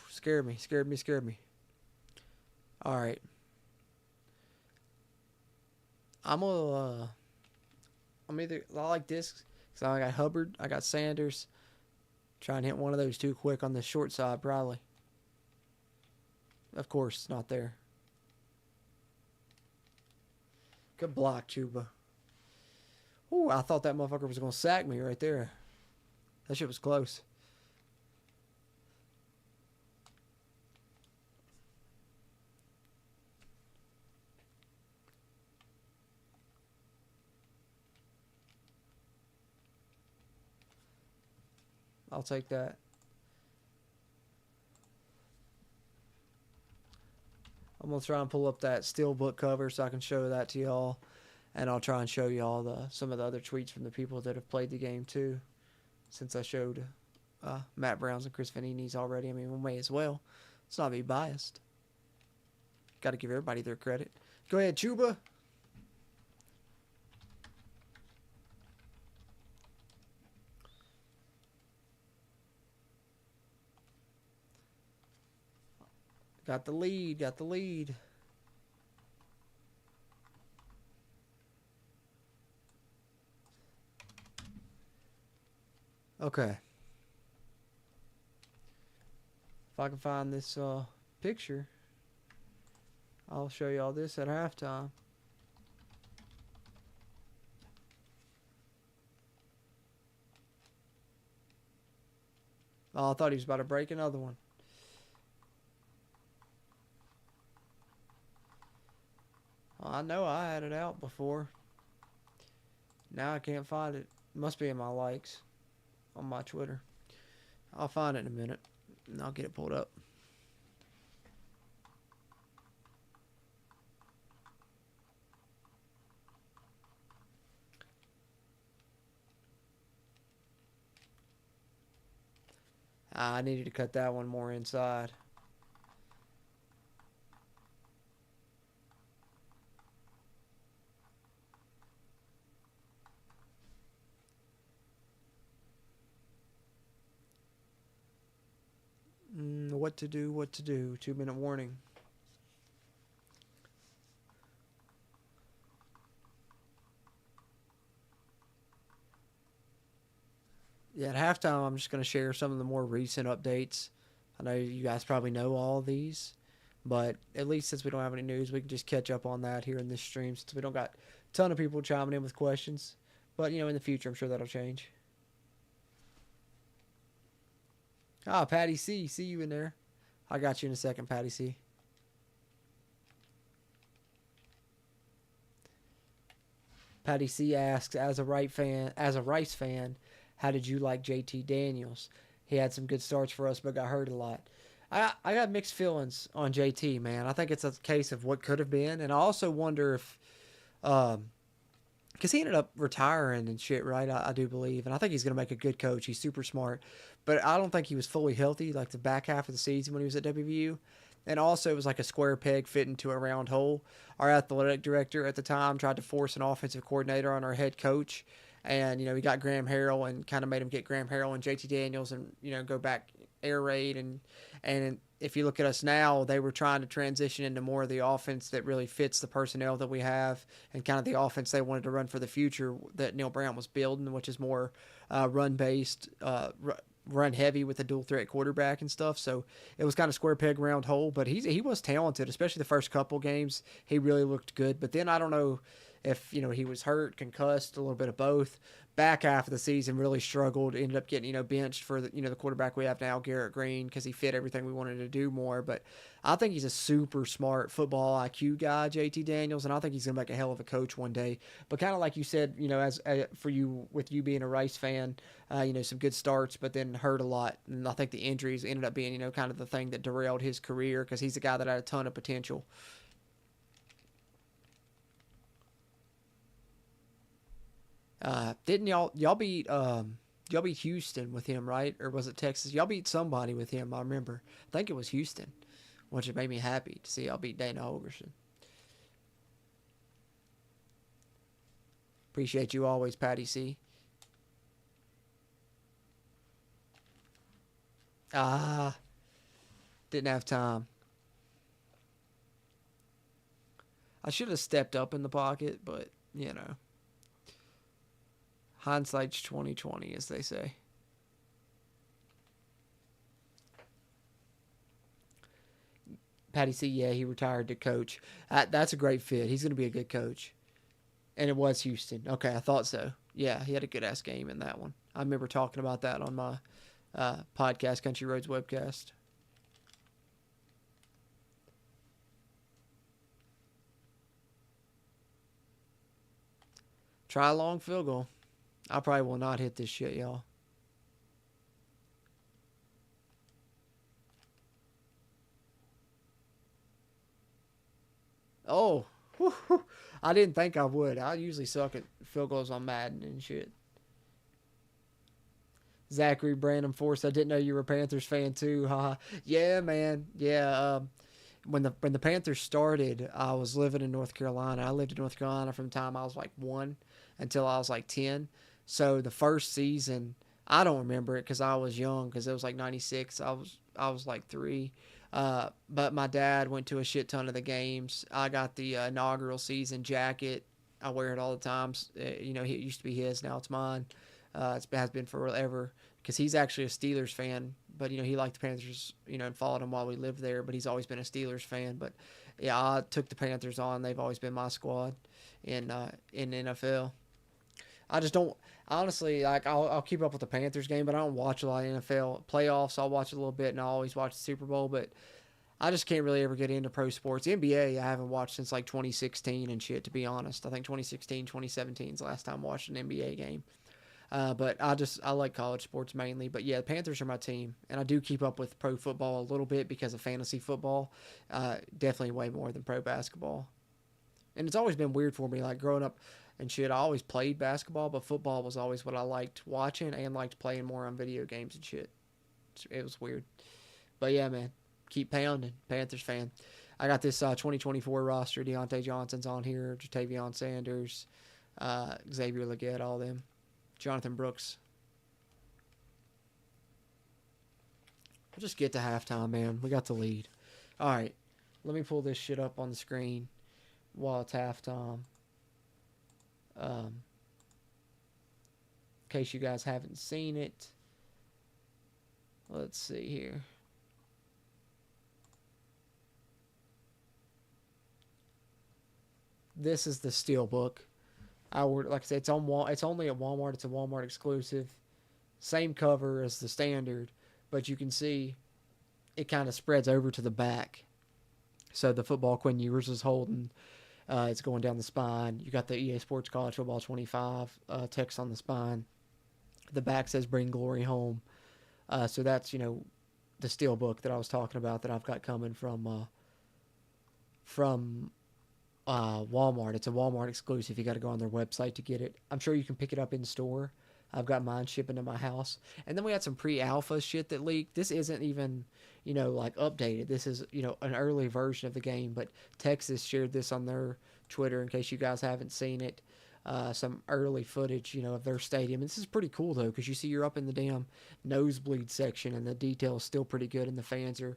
Scared me, scared me, scared me. All right. I'm either, I like this because I got Hubbard, I got Sanders. Try and hit one of those too quick on the short side, probably. Of course, it's not there. Good block, Chuba. Ooh, I thought that motherfucker was going to sack me right there. That shit was close. I'll take that. I'm going to try and pull up that steel book cover so I can show that to y'all. And I'll try and show y'all some of the other tweets from the people that have played the game too. Since I showed Matt Brown's and Chris Vanini's already. I mean, we may as well. Let's not be biased. Got to give everybody their credit. Go ahead, Chuba. Got the lead. Got the lead. Okay. If I can find this picture, I'll show you all this at halftime. Oh, I thought he was about to break another one. Well, I know I had it out before. Now I can't find it. It must be in my likes on my Twitter. I'll find it in a minute, and I'll get it pulled up. I needed to cut that one more inside. What to do, what to do. 2-minute warning. Yeah, at halftime, I'm just going to share some of the more recent updates. I know you guys probably know all of these, but at least since we don't have any news, we can just catch up on that here in this stream since we don't got a ton of people chiming in with questions. But, in the future, I'm sure that'll change. Ah, Patty C. See you in there. I got you in a second, Patty C. Patty C asks, as a Rice fan, how did you like JT Daniels? He had some good starts for us, but got hurt a lot. I got mixed feelings on JT, man. I think it's a case of what could have been, and I also wonder if, because he ended up retiring and shit, right? I do believe, and I think he's going to make a good coach. He's super smart, but I don't think he was fully healthy like the back half of the season when he was at WVU. And also, it was like a square peg fit into a round hole. Our athletic director at the time tried to force an offensive coordinator on our head coach. And, he got Graham Harrell and kind of made him get Graham Harrell and JT Daniels and, go back air raid. And if you look at us now, they were trying to transition into more of the offense that really fits the personnel that we have and kind of the offense they wanted to run for the future that Neil Brown was building, which is more run-based, run heavy with a dual threat quarterback and stuff. So it was kind of square peg round hole, but he was talented, especially the first couple games. He really looked good. But then I don't know if he was hurt, concussed, a little bit of both. Back half of the season really struggled. Ended up getting benched for the quarterback we have now, Garrett Green, because he fit everything we wanted to do more. But I think he's a super smart football IQ guy, JT Daniels, and I think he's gonna make a hell of a coach one day. But kind of like you said, as for you with you being a Rice fan, some good starts, but then hurt a lot, and I think the injuries ended up being kind of the thing that derailed his career because he's a guy that had a ton of potential. Didn't y'all beat Houston with him, right? Or was it Texas? Y'all beat somebody with him, I remember. I think it was Houston, which made me happy to see y'all beat Dana Holgerson. Appreciate you always, Patty C. Ah, didn't have time. I should have stepped up in the pocket, but hindsight's 2020, as they say. Patty C, yeah, he retired to coach. That's a great fit. He's going to be a good coach. And it was Houston. Okay, I thought so. Yeah, he had a good-ass game in that one. I remember talking about that on my podcast, Country Roads webcast. Try a long field goal. I probably will not hit this shit, y'all. Oh, whew, whew. I didn't think I would. I usually suck at field goals on Madden and shit. Zachary Branham Force. I didn't know you were a Panthers fan too. Haha. Yeah, man. Yeah. When the Panthers started, I was living in North Carolina. I lived in North Carolina from the time I was like 1 until I was like 10. So the first season, I don't remember it because I was young because it was like 96. I was like 3. But my dad went to a shit ton of the games. I got the inaugural season jacket. I wear it all the time. It used to be his, now it's mine. It has been forever because he's actually a Steelers fan, but he liked the Panthers, and followed them while we lived there. But he's always been a Steelers fan. But yeah, I took the Panthers on. They've always been my squad in NFL. I just don't honestly like. I'll keep up with the Panthers game, but I don't watch a lot of NFL playoffs. I'll watch a little bit, and I always watch the Super Bowl. But I just can't really ever get into pro sports. NBA, I haven't watched since like 2016 and shit. To be honest, I think 2016, 2017 is the last time I watched an NBA game. But I like college sports mainly. But yeah, the Panthers are my team, and I do keep up with pro football a little bit because of fantasy football. Definitely way more than pro basketball. And it's always been weird for me, like growing up and shit. I always played basketball, but football was always what I liked watching and liked playing more on video games and shit. It was weird. But yeah, man, keep pounding, Panthers fan. I got this 2024 roster. Deontay Johnson's on here, Jatavion Sanders, Xavier Legette, all them. Jonathan Brooks. We'll just get to halftime, man. We got the lead. All right. Let me pull this shit up on the screen while it's halftime. In case you guys haven't seen it. Let's see here. This is the Steelbook. Like I said, it's only at Walmart. It's a Walmart exclusive. Same cover as the standard, but you can see it kind of spreads over to the back. So the football Quinn Ewers is holding. It's going down the spine. You got the EA Sports College Football 25 text on the spine. The back says "Bring Glory Home." So that's the Steelbook that I was talking about that I've got coming from Walmart. It's a Walmart exclusive. You got to go on their website to get it. I'm sure you can pick it up in store. I've got mine shipping to my house. And then we had some pre-alpha shit that leaked. This isn't even, like updated. This is, an early version of the game. But Texas shared this on their Twitter in case you guys haven't seen it. Some early footage, of their stadium. And this is pretty cool, though, because you see you're up in the damn nosebleed section, and the detail is still pretty good, and the fans are,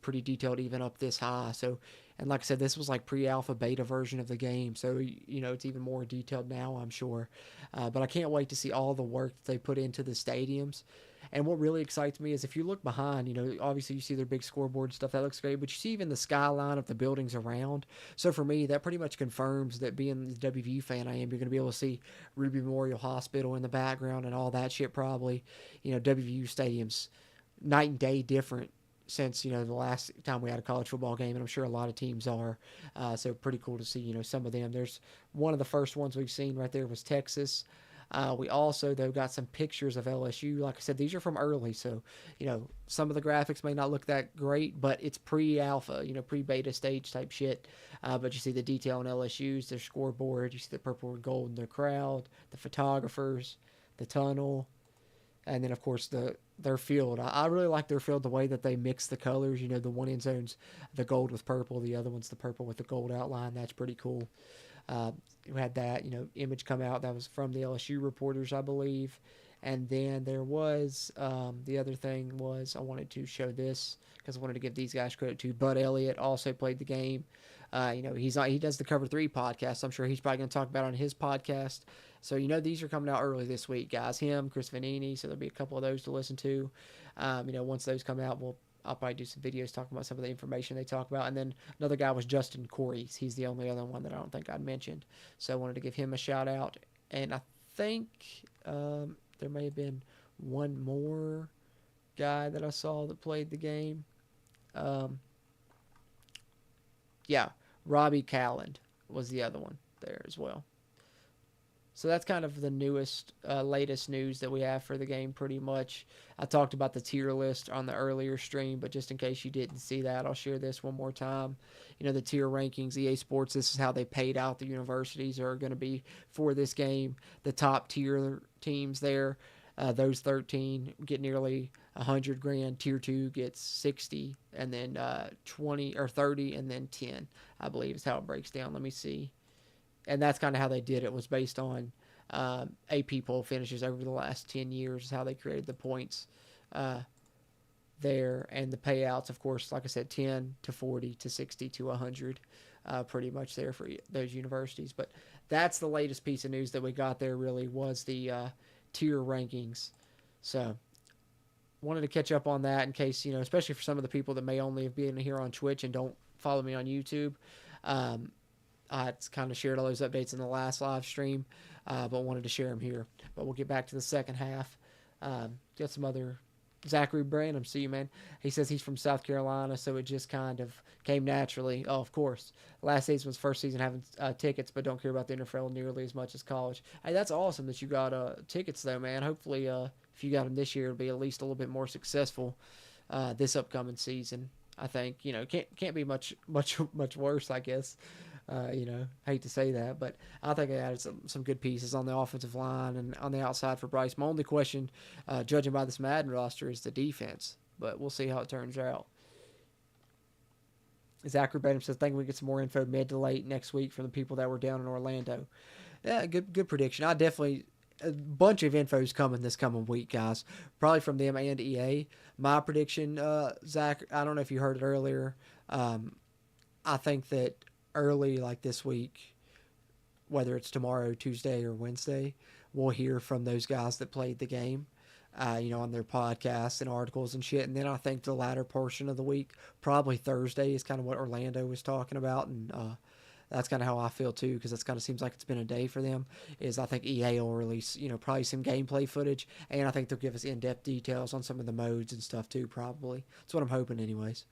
pretty detailed even up this high. So, and like I said, this was like pre-alpha beta version of the game. So, it's even more detailed now, I'm sure. But I can't wait to see all the work that they put into the stadiums. And what really excites me is if you look behind, obviously you see their big scoreboard stuff. That looks great. But you see even the skyline of the buildings around. So for me, that pretty much confirms that being the WVU fan I am, you're going to be able to see Ruby Memorial Hospital in the background and all that shit probably. WVU Stadium's night and day different since, the last time we had a college football game, and I'm sure a lot of teams are. So pretty cool to see, some of them. There's one of the first ones we've seen right there was Texas. We also, though, got some pictures of LSU. Like I said, these are from early, so, some of the graphics may not look that great, but it's pre-alpha, pre-beta stage type shit. But you see the detail on LSU's, their scoreboard, you see the purple and gold in their crowd, the photographers, the tunnel, and then, of course, their field. I really like their field, the way that they mix the colors. The one end zone's the gold with purple, the other one's the purple with the gold outline. That's pretty cool. We had that, image come out that was from the LSU reporters, I believe. And then there was, the other thing was I wanted to show this because I wanted to give these guys credit too. Bud Elliott also played the game. He does the Cover 3 podcast. I'm sure he's probably going to talk about it on his podcast. So, these are coming out early this week, guys. Him, Chris Vanini. So there'll be a couple of those to listen to. Once those come out, I'll probably do some videos talking about some of the information they talk about. And then another guy was Justin Corey. He's the only other one that I don't think I'd mentioned. So I wanted to give him a shout out. And I think there may have been one more guy that I saw that played the game. Yeah, Robbie Calland was the other one there as well. So that's kind of the newest, latest news that we have for the game, pretty much. I talked about the tier list on the earlier stream, but just in case you didn't see that, I'll share this one more time. The tier rankings, EA Sports, this is how they paid out the universities are going to be for this game. The top tier teams there, those 13 get nearly 100 grand. Tier 2 gets 60, and then 20 or 30, and then 10, I believe is how it breaks down. Let me see. And that's kind of how they did it, was based on AP poll finishes over the last 10 years, is how they created the points there. And the payouts, of course, like I said, 10 to 40 to 60 to 100, pretty much there for those universities. But that's the latest piece of news that we got there, really, was the tier rankings. So wanted to catch up on that in case, especially for some of the people that may only have been here on Twitch and don't follow me on YouTube. I kind of shared all those updates in the last live stream, but wanted to share them here. But we'll get back to the second half. Got some other... Zachary Branham, see you, man. He says he's from South Carolina, so it just kind of came naturally. Oh, of course. Last season was first season having tickets, but don't care about the NFL nearly as much as college. Hey, that's awesome that you got tickets, though, man. Hopefully, if you got them this year, it'll be at least a little bit more successful this upcoming season. I think, can't be much worse, I guess. Hate to say that, but I think I added some good pieces on the offensive line and on the outside for Bryce. My only question, judging by this Madden roster, is the defense, but we'll see how it turns out. Zachary Benham says, think we get some more info mid to late next week from the people that were down in Orlando. Yeah, good prediction. A bunch of info's coming this coming week, guys. Probably from them and EA. My prediction, Zach, I don't know if you heard it earlier. I think that early, like this week, whether it's tomorrow, Tuesday, or Wednesday, we'll hear from those guys that played the game, on their podcasts and articles and shit. And then I think the latter portion of the week, probably Thursday, is kind of what Orlando was talking about. And that's kind of how I feel too, because it kind of seems like it's been a day for them. Is I think EA will release, probably some gameplay footage, and I think they'll give us in-depth details on some of the modes and stuff too, probably. That's what I'm hoping anyways.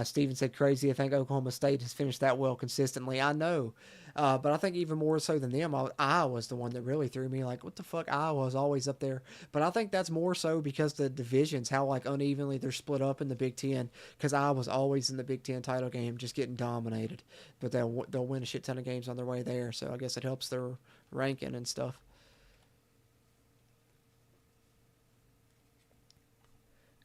Steven said, crazy. I think Oklahoma State has finished that well consistently. I know. But I think even more so than them, Iowa's the one that really threw me. Like, what the fuck? Iowa's always up there. But I think that's more so because the divisions, how like unevenly they're split up in the Big Ten. Because Iowa's always in the Big Ten title game, just getting dominated. But they'll win a shit ton of games on their way there. So I guess it helps their ranking and stuff.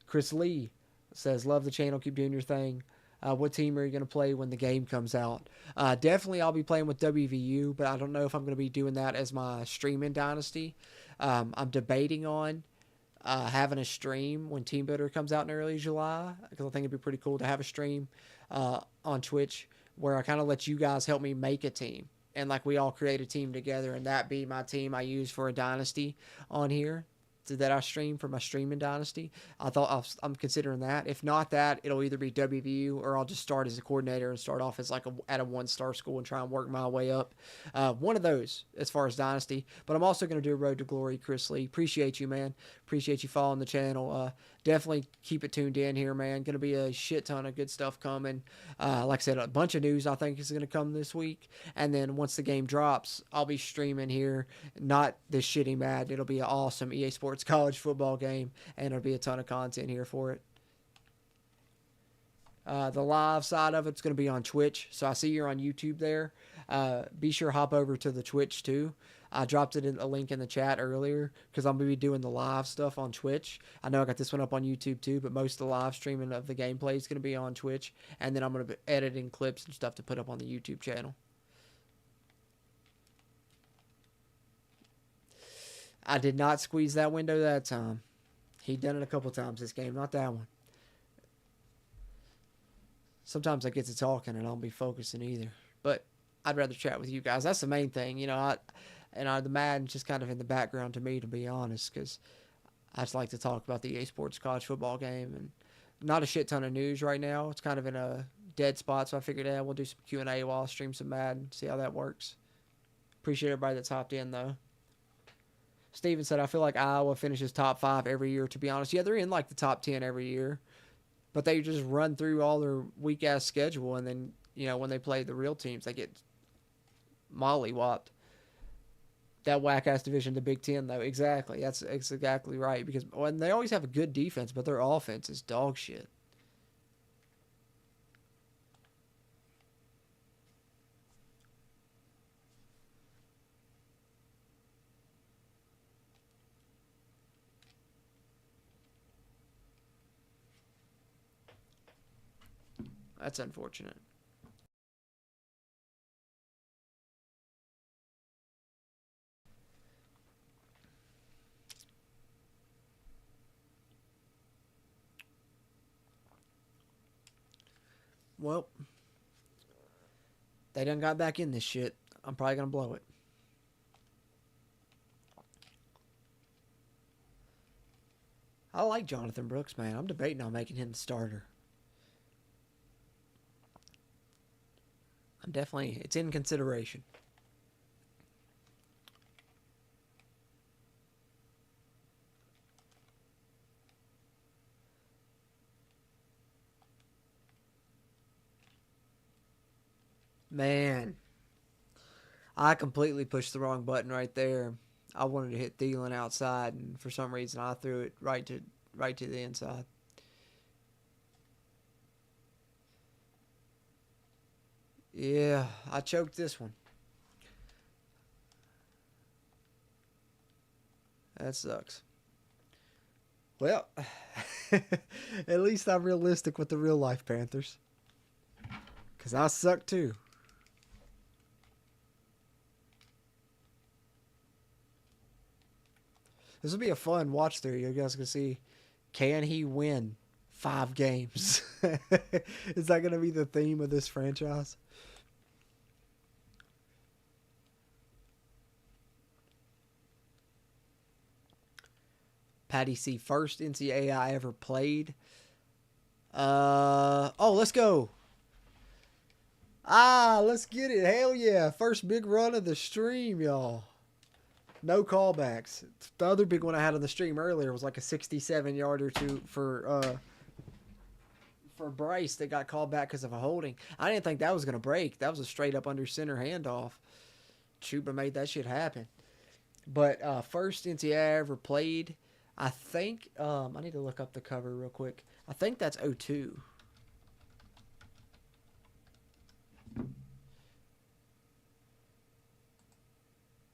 Chris Lee says, love the channel, keep doing your thing. What team are you going to play when the game comes out? Definitely I'll be playing with WVU, but I don't know if I'm going to be doing that as my streaming dynasty. I'm debating on having a stream when Team Builder comes out in early July, because I think it'd be pretty cool to have a stream on Twitch where I kind of let you guys help me make a team. And like we all create a team together, and that be my team I use for a dynasty on here that I stream for my streaming dynasty. I'm considering that. If not that, it'll either be WVU or I'll just start as a coordinator and start off as like at a 1-star school and try and work my way up. One of those as far as dynasty. But I'm also going to do a Road to Glory, Chris Lee. Appreciate you, man. Appreciate you following the channel. Definitely keep it tuned in here, man. Going to be a shit ton of good stuff coming. Like I said, a bunch of news I think is going to come this week. And then once the game drops, I'll be streaming here. Not this shitty Madden. It'll be an awesome EA Sports college football game, and there'll be a ton of content here for it. The live side of it's going to be on Twitch, so I see you're on YouTube there. Be sure to hop over to the Twitch too. I dropped it in a link in the chat earlier because I'm going to be doing the live stuff on Twitch. I know I got this one up on YouTube too, but most of the live streaming of the gameplay is going to be on Twitch, and then I'm going to be editing clips and stuff to put up on the YouTube channel. I did not squeeze that window that time. He done it a couple times this game, not that one. Sometimes I get to talking and I don't be focusing either. But I'd rather chat with you guys. That's the main thing, the Madden's just kind of in the background to me, to be honest, because I just like to talk about the EA Sports college football game, and not a shit ton of news right now. It's kind of in a dead spot, so I figured, we'll do some Q&A while I stream some Madden, see how that works. Appreciate everybody that's hopped in, though. Steven said, I feel like Iowa finishes top 5 every year, to be honest. Yeah, they're in like the top 10 every year. But they just run through all their weak ass schedule, and then when they play the real teams, they get mollywopped. That whack ass division, the Big Ten, though, exactly. That's exactly right. Because when they always have a good defense, but their offense is dog shit. That's unfortunate. Well, they done got back in this shit. I'm probably gonna blow it. I like Jonathan Brooks, man. I'm debating on making him the starter. I'm definitely. It's in consideration. Man, I completely pushed the wrong button right there. I wanted to hit Thielen outside, and for some reason, I threw it right to the inside. Yeah, I choked this one. That sucks. Well, at least I'm realistic with the real life Panthers, cause I suck too. This will be a fun watch through. You guys can see, can he win 5 games? Is that going to be the theme of this franchise? Patty C, first NCAA I ever played. Oh, let's go. Let's get it. Hell yeah. First big run of the stream, y'all. No callbacks. The other big one I had on the stream earlier was like a 67-yarder for Bryce that got called back because of a holding. I didn't think that was going to break. That was a straight up under center handoff. Chuba made that shit happen. But first NCAA I ever played, I think, I need to look up the cover real quick. I think that's 02.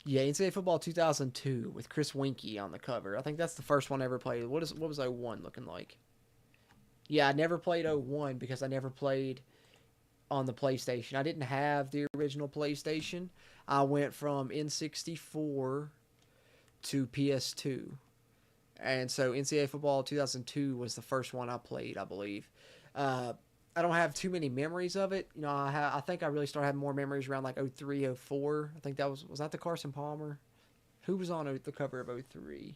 Yeah, NCAA football 2002 with Chris Winkie on the cover. I think that's the first one I ever played. What was 01 looking like? Yeah, I never played 01 because I never played on the PlayStation. I didn't have the original PlayStation. I went from N64 to PS2. And so NCAA football 2002 was the first one I played, I believe. Uh, I don't have too many memories of it. I think I really started having more memories around like 03, 04. I think that was that the Carson Palmer? Who was on the cover of 03?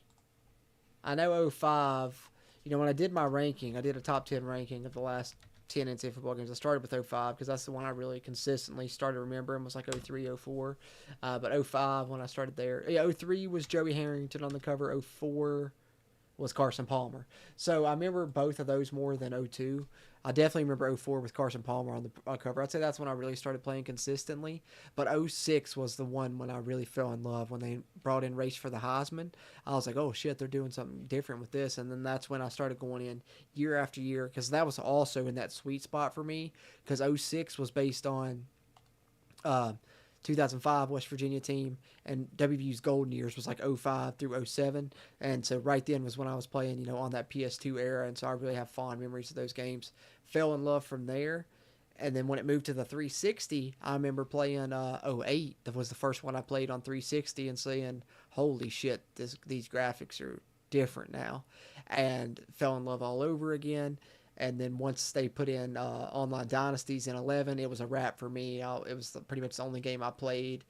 I know 05. When I did my ranking, I did a top 10 ranking of the last 10 NCAA football games. I started with 05 because that's the one I really consistently started remembering was like 03, 04. But 05 when I started there. Yeah, 03 was Joey Harrington on the cover. 04 was Carson Palmer. So I remember both of those more than 02. I definitely remember 04 with Carson Palmer on the cover. I'd say that's when I really started playing consistently. But 06 was the one when I really fell in love. When they brought in Race for the Heisman, I was like, oh shit, they're doing something different with this. And then that's when I started going in year after year because that was also in that sweet spot for me because 06 was based on uh, 2005 West Virginia team, and WVU's golden years was like 05 through 07. And so right then was when I was playing, on that PS2 era. And so I really have fond memories of those games. Fell in love from there. And then when it moved to the 360, I remember playing 08. That was the first one I played on 360 and saying, holy shit, these graphics are different now. And fell in love all over again. And then once they put in online dynasties in 11, it was a wrap for me. It was pretty much the only game I played.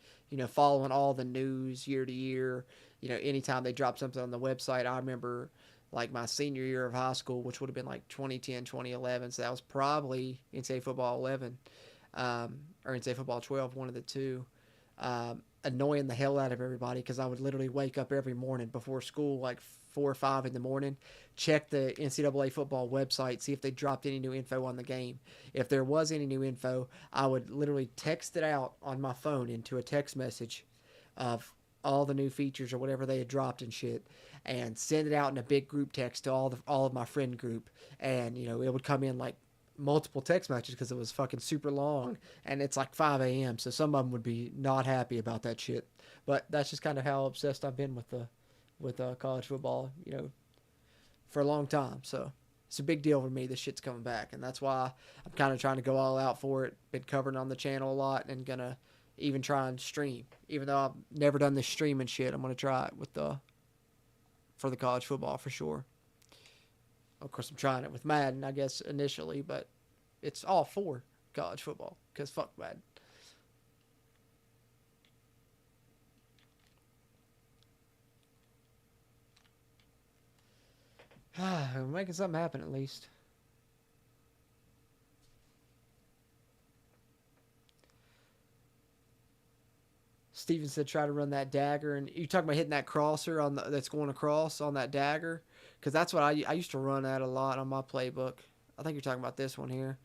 Following all the news year to year. Anytime they dropped something on the website, I remember like my senior year of high school, which would have been like 2010, 2011. So that was probably NCAA football 11 or NCAA football 12, one of the two. annoying the hell out of everybody because I would literally wake up every morning before school, like 4 or 5 in the morning, check the NCAA football website, see if they dropped any new info on the game. If there was any new info, I would literally text it out on my phone into a text message of all the new features or whatever they had dropped and shit, and send it out in a big group text to all of my friend group, and it would come in like multiple text messages because it was fucking super long, and it's like 5 a.m. So some of them would be not happy about that shit. But that's just kind of how obsessed I've been with college football, for a long time. So it's a big deal for me. This shit's coming back, and that's why I'm kind of trying to go all out for it. Been covering on the channel a lot, and gonna even try and stream. Even though I've never done this streaming shit, I'm gonna try it for the college football for sure. Of course, I'm trying it with Madden, I guess, initially, but it's all for college football, because fuck Madden. We're making something happen at least. Steven said try to run that dagger, and you talking about hitting that crosser that's going across on that dagger, because that's what I used to run at a lot on my playbook. I think you're talking about this one here,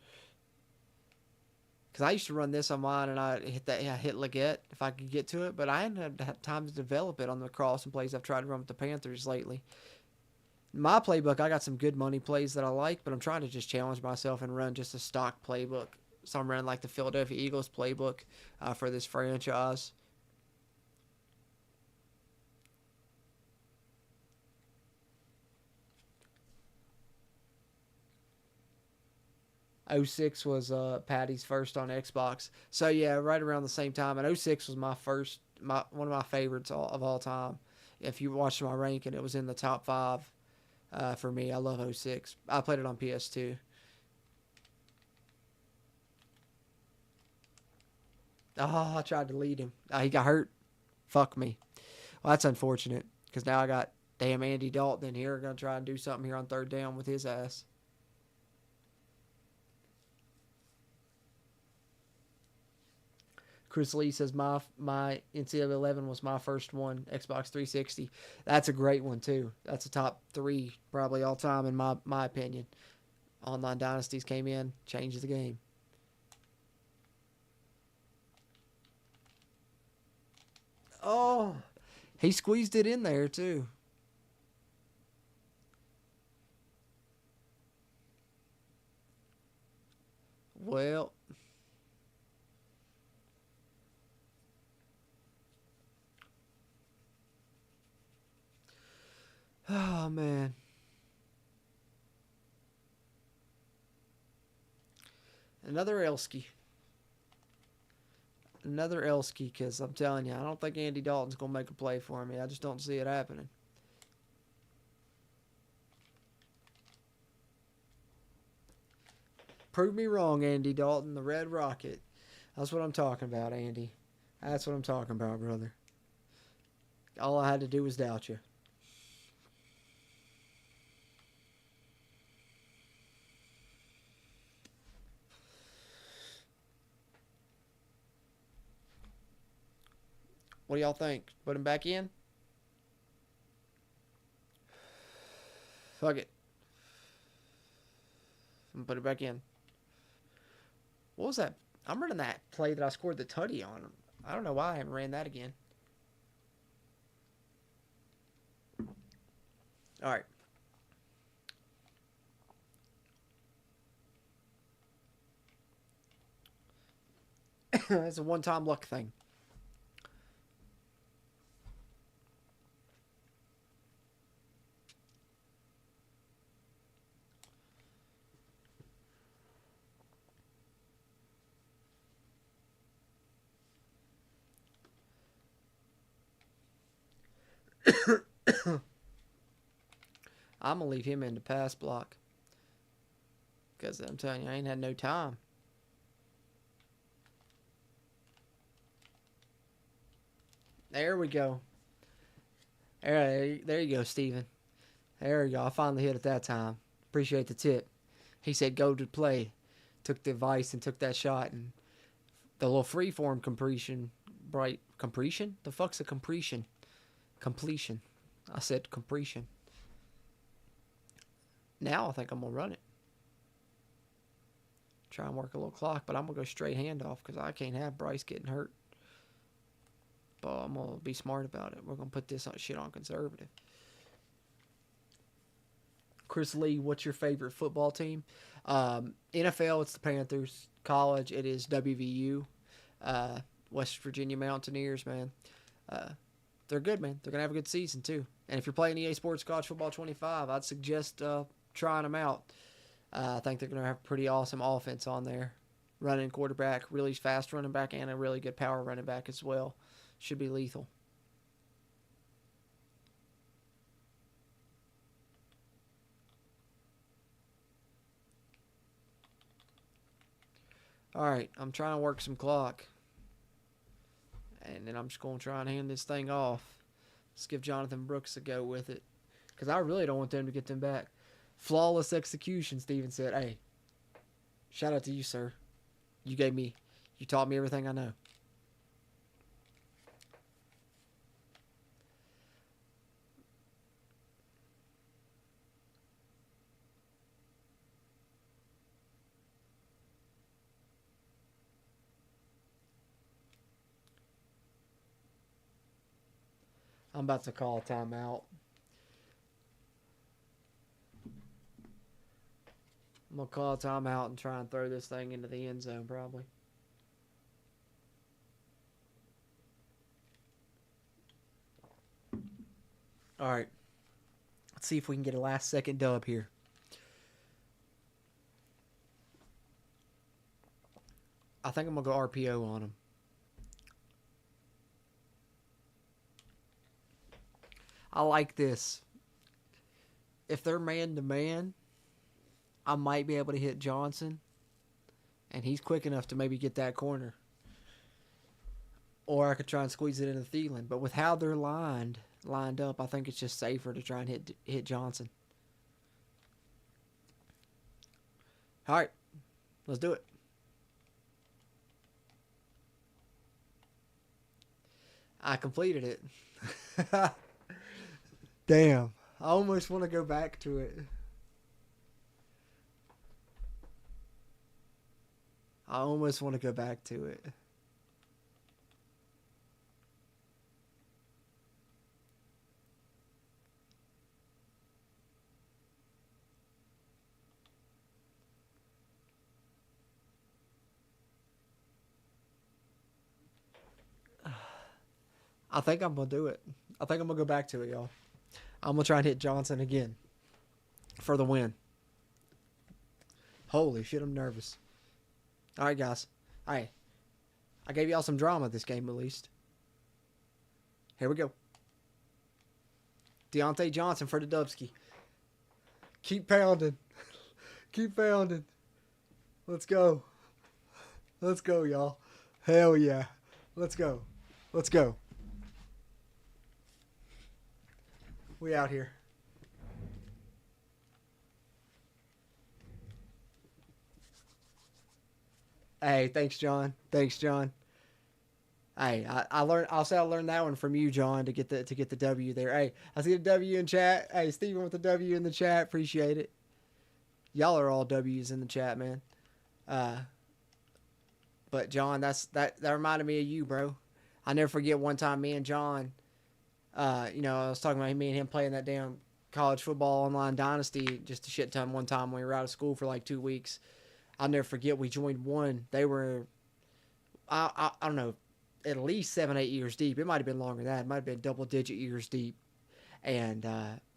because I used to run this on mine, and I hit Leggett if I could get to it, but I hadn't had time to develop it on the crossing plays I've tried to run with the Panthers lately. In my playbook, I got some good money plays that I like, but I'm trying to just challenge myself and run just a stock playbook. So I'm running like the Philadelphia Eagles playbook for this franchise. '06 was Patty's first on Xbox. So yeah, right around the same time. And '06 was one of my favorites of all time. If you watched my ranking, it was in the top 5 for me. I love '06. I played it on PS2. Oh, I tried to lead him. He got hurt. Fuck me. Well, that's unfortunate because now I got damn Andy Dalton in here. Gonna try and do something here on third down with his ass. Chris Lee says my NCAA 11 was my first one, Xbox 360. That's a great one too. That's a top 3 probably all time in my opinion. Online Dynasties came in, changed the game. Oh, he squeezed it in there too. Well, oh man. Another Elsky. Another Elsky, because I'm telling you, I don't think Andy Dalton's going to make a play for me. I just don't see it happening. Prove me wrong, Andy Dalton, the Red Rocket. That's what I'm talking about, Andy. That's what I'm talking about, brother. All I had to do was doubt you. What do y'all think? Put him back in? Fuck it. I'm gonna put it back in. What was that? I'm running that play that I scored the tutty on. I don't know why I haven't ran that again. All right. It's a one-time luck thing. I'm gonna leave him in the pass block because I'm telling you, I ain't had no time. There we go. There you go, Steven. There you go. I finally hit it that time. Appreciate the tip. He said go to play. Took the advice and took that shot, and the little freeform completion Completion? The fuck's a completion? Completion. I said completion. Now I think I'm going to run it. Try and work a little clock, but I'm going to go straight handoff because I can't have Bryce getting hurt. But I'm going to be smart about it. We're going to put this shit on conservative. Chris Lee, what's your favorite football team? NFL, it's the Panthers. College, it is WVU. West Virginia Mountaineers, man. They're good, man. They're going to have a good season, too. And if you're playing EA Sports College Football 25, I'd suggest trying them out. I think they're going to have a pretty awesome offense on there. Running quarterback, really fast running back, and a really good power running back as well. Should be lethal. All right, I'm trying to work some clock. And then I'm just going to try and hand this thing off. Let's give Jonathan Brooks a go with it. Because I really don't want them to get them back. Flawless execution, Steven said. Hey, shout out to you, sir. You taught me everything I know. I'm about to call a timeout. I'm going to call a timeout and try and throw this thing into the end zone, probably. All right. Let's see if we can get a last-second dub here. I think I'm going to go RPO on them. I like this. If they're man-to-man, I might be able to hit Johnson. And he's quick enough to maybe get that corner. Or I could try and squeeze it into Thielen. But with how they're lined up, I think it's just safer to try and hit Johnson. All right. Let's do it. I completed it. Damn. I almost want to go back to it. I almost want to go back to it. I think I'm going to do it. I think I'm going to go back to it, y'all. I'm going to try and hit Johnson again for the win. Holy shit, I'm nervous. All right, guys. All right. I gave y'all some drama this game, at least. Here we go. Deontay Johnson for the Dubsky. Keep pounding. Keep pounding. Let's go. Let's go, y'all. Hell yeah. Let's go. Let's go. We out here. Hey, thanks, John. Thanks, John. Hey, I learned. I'll say I learned that one from you, John, to get the W there. Hey, I see the W in chat. Hey, Steven with the W in the chat. Appreciate it. Y'all are all W's in the chat, man. But John, that reminded me of you, bro. I never forget one time me and John. I was talking about me and him playing that damn college football online dynasty just a shit ton one time when we were out of school for like 2 weeks. I'll never forget we joined one. They were, I don't know, at least 7, 8 years deep. It might have been longer than that. It might have been double-digit years deep. And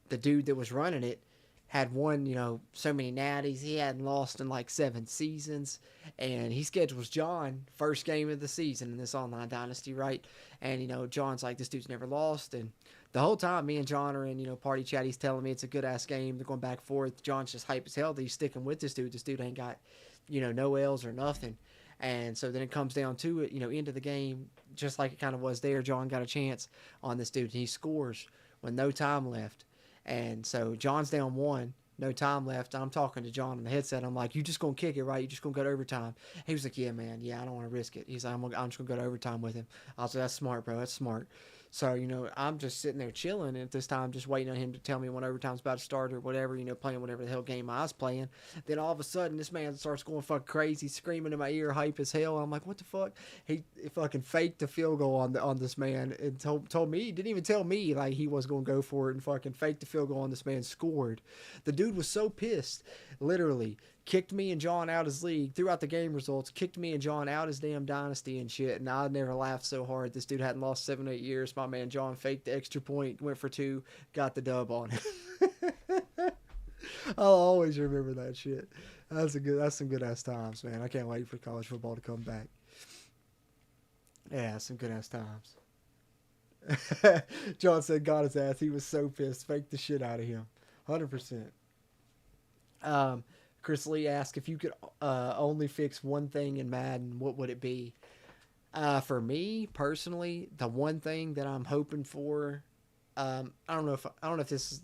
the dude that was running it had won, so many natties. He hadn't lost in like 7 seasons. And he schedules John first game of the season in this online dynasty, right? And, John's like, this dude's never lost. And the whole time me and John are in, party chat, he's telling me it's a good-ass game. They're going back and forth. John's just hype as hell that he's sticking with this dude. This dude ain't got, no L's or nothing. And so then it comes down to it, into the game, just like it kind of was there. John got a chance on this dude, and he scores with no time left. And so John's down 1. no time left. I'm talking to John on the headset. I'm like, you just gonna kick it, right? You just gonna go to overtime? He was like, yeah, man. Yeah, I don't want to risk it. He's like, I'm just gonna go to overtime with him. I was like, that's smart, bro. That's smart. So, I'm just sitting there chilling, and at this time, just waiting on him to tell me when overtime's about to start or whatever, playing whatever the hell game I was playing. Then all of a sudden, this man starts going fucking crazy, screaming in my ear, hype as hell. I'm like, what the fuck? He fucking faked the field goal on this man and told me, he didn't even tell me, like, he was going to go for it, and fucking faked the field goal on this man, scored. The dude was so pissed, literally kicked me and John out his league throughout the game results, kicked me and John out his damn dynasty and shit. And I never laughed so hard. This dude hadn't lost 7, 8 years. My man John faked the extra point, went for two, got the dub on it. I'll always remember that shit. That's some good ass times, man. I can't wait for college football to come back. Yeah, some good ass times. John said got his ass. He was so pissed. Faked the shit out of him. 100%. Um, Chris Lee asked if you could only fix one thing in Madden, what would it be? For me personally, the one thing that I'm hoping for, I don't know if this is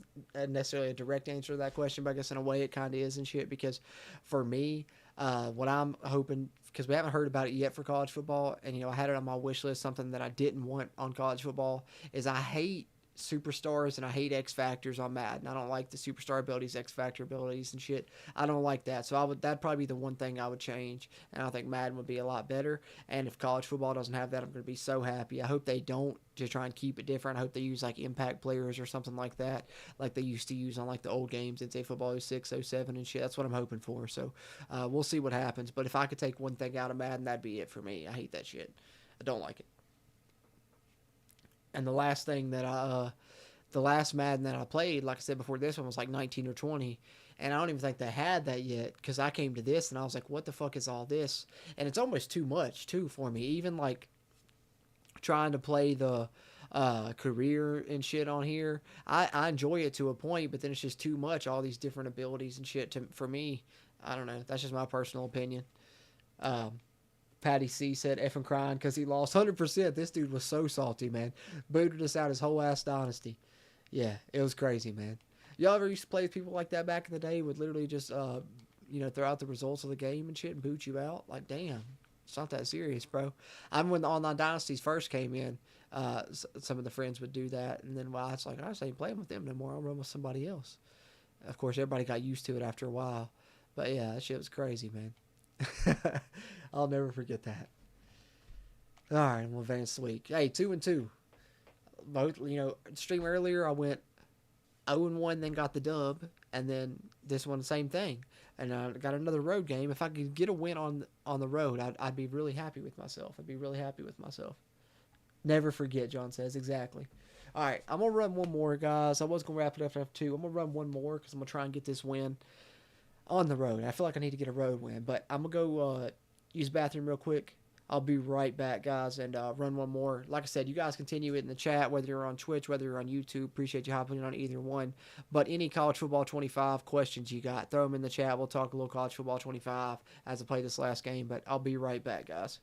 necessarily a direct answer to that question, but I guess in a way it kind of is and shit. Because for me, what I'm hoping, because we haven't heard about it yet for college football, and I had it on my wish list, something that I didn't want on college football is I hate superstars and I hate X factors on Madden. I don't like the superstar abilities, X factor abilities and shit. I don't like that. So that'd probably be the one thing I would change, and I think Madden would be a lot better. And if college football doesn't have that, I'm going to be so happy. I hope they don't, to try and keep it different. I hope they use like impact players or something like that, like they used to use on like the old games in say football 06, 07 and shit. That's what I'm hoping for. So we'll see what happens. But if I could take one thing out of Madden, that'd be it for me. I hate that shit. I don't like it. And the last Madden that I played, like I said before, this one was like 19 or 20, and I don't even think they had that yet because I came to this and I was like, what the fuck is all this? And it's almost too much too for me. Even like trying to play the career and shit on here, I enjoy it to a point, but then it's just too much. All these different abilities and shit for me. I don't know. That's just my personal opinion. Um, Patty C said effing crying because he lost 100%. This dude was so salty, man. Booted us out his whole ass dynasty. Yeah, it was crazy, man. Y'all ever used to play with people like that back in the day? Would literally just, throw out the results of the game and shit and boot you out? Like, damn, it's not that serious, bro. I remember when the online dynasties first came in, some of the friends would do that, and then it's like, I just ain't playing with them no more. I'll run with somebody else. Of course, everybody got used to it after a while. But yeah, that shit was crazy, man. I'll never forget that. All right, we'll advance the week. Hey, 2-2. Both, stream earlier, I went 0-1, then got the dub, and then this one, the same thing. And I got another road game. If I could get a win on the road, I'd be really happy with myself. I'd be really happy with myself. Never forget, John says. Exactly. All right, I'm going to run one more, guys. I was going to wrap it up after 2. I'm going to run one more because I'm going to try and get this win on the road. I feel like I need to get a road win, but I'm going to go use the bathroom real quick. I'll be right back, guys, and run one more. Like I said, you guys continue it in the chat, whether you're on Twitch, whether you're on YouTube. Appreciate you hopping in on either one. But any college football 25 questions you got, throw them in the chat. We'll talk a little college football 25 as I play this last game, but I'll be right back, guys.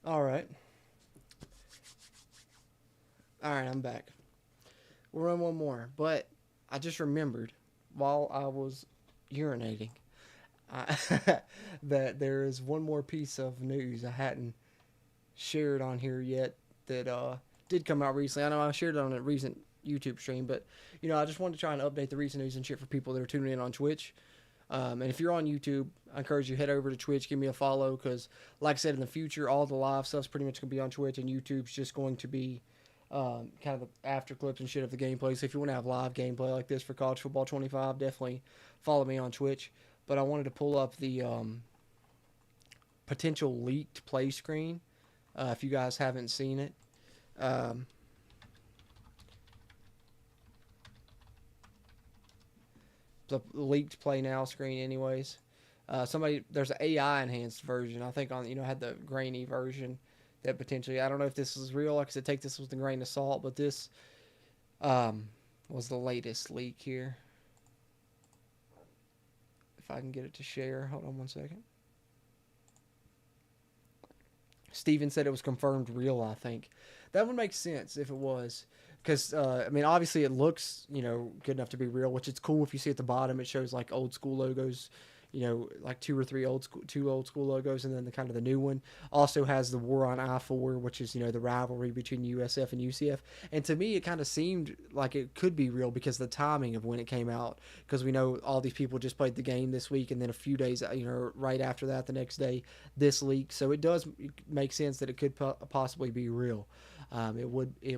All right. All right, I'm back. We'll run one more, but I just remembered while I was urinating I, that there is one more piece of news I hadn't shared on here yet that did come out recently. I know I shared it on a recent YouTube stream, but I just wanted to try and update the recent news and shit for people that are tuning in on Twitch. And if you're on YouTube, I encourage you to head over to Twitch, give me a follow, because like I said, in the future, all the live stuff's pretty much going to be on Twitch, and YouTube's just going to be kind of the after clips and shit of the gameplay. So if you want to have live gameplay like this for College Football 25, definitely follow me on Twitch. But I wanted to pull up the potential leaked play screen if you guys haven't seen it. The leaked play now screen anyways. There's an AI enhanced version. I think had the grainy version that potentially, I don't know if this is real. Like I said, take this with a grain of salt, but this was the latest leak here. If I can get it to share, hold on one second. Steven said it was confirmed real, I think. That would make sense if it was. Because, obviously it looks, good enough to be real, which it's cool if you see at the bottom, it shows like old school logos, like two old school logos, and then the kind of the new one also has the War on I-4, which is, the rivalry between USF and UCF. And to me, it kind of seemed like it could be real because of the timing of when it came out, because we know all these people just played the game this week, and then a few days, right after that, the next day, this leak. So it does make sense that it could possibly be real. It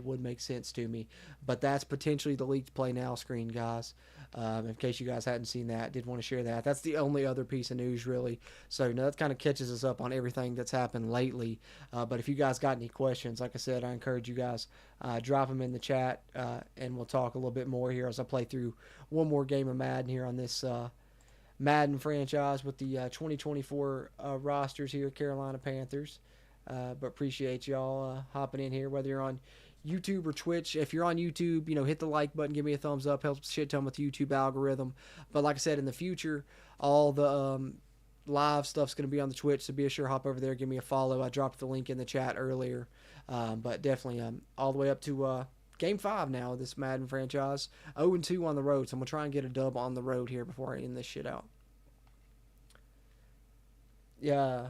would make sense to me, but that's potentially the leaked play now screen, guys. In case you guys hadn't seen that, did want to share that. That's the only other piece of news, really. So that kind of catches us up on everything that's happened lately. But if you guys got any questions, like I said, I encourage you guys drop them in the chat, and we'll talk a little bit more here as I play through one more game of Madden here on this Madden franchise with the 2024 rosters here, Carolina Panthers. But appreciate y'all hopping in here, whether you're on YouTube or Twitch. If you're on YouTube, hit the like button, give me a thumbs up, helps shit ton with the YouTube algorithm. But like I said, in the future, all the live stuff's going to be on the Twitch, so be sure hop over there, give me a follow. I dropped the link in the chat earlier. But definitely all the way up to Game 5 now of this Madden franchise. 0-2 on the road, so I'm going to try and get a dub on the road here before I end this shit out. Yeah.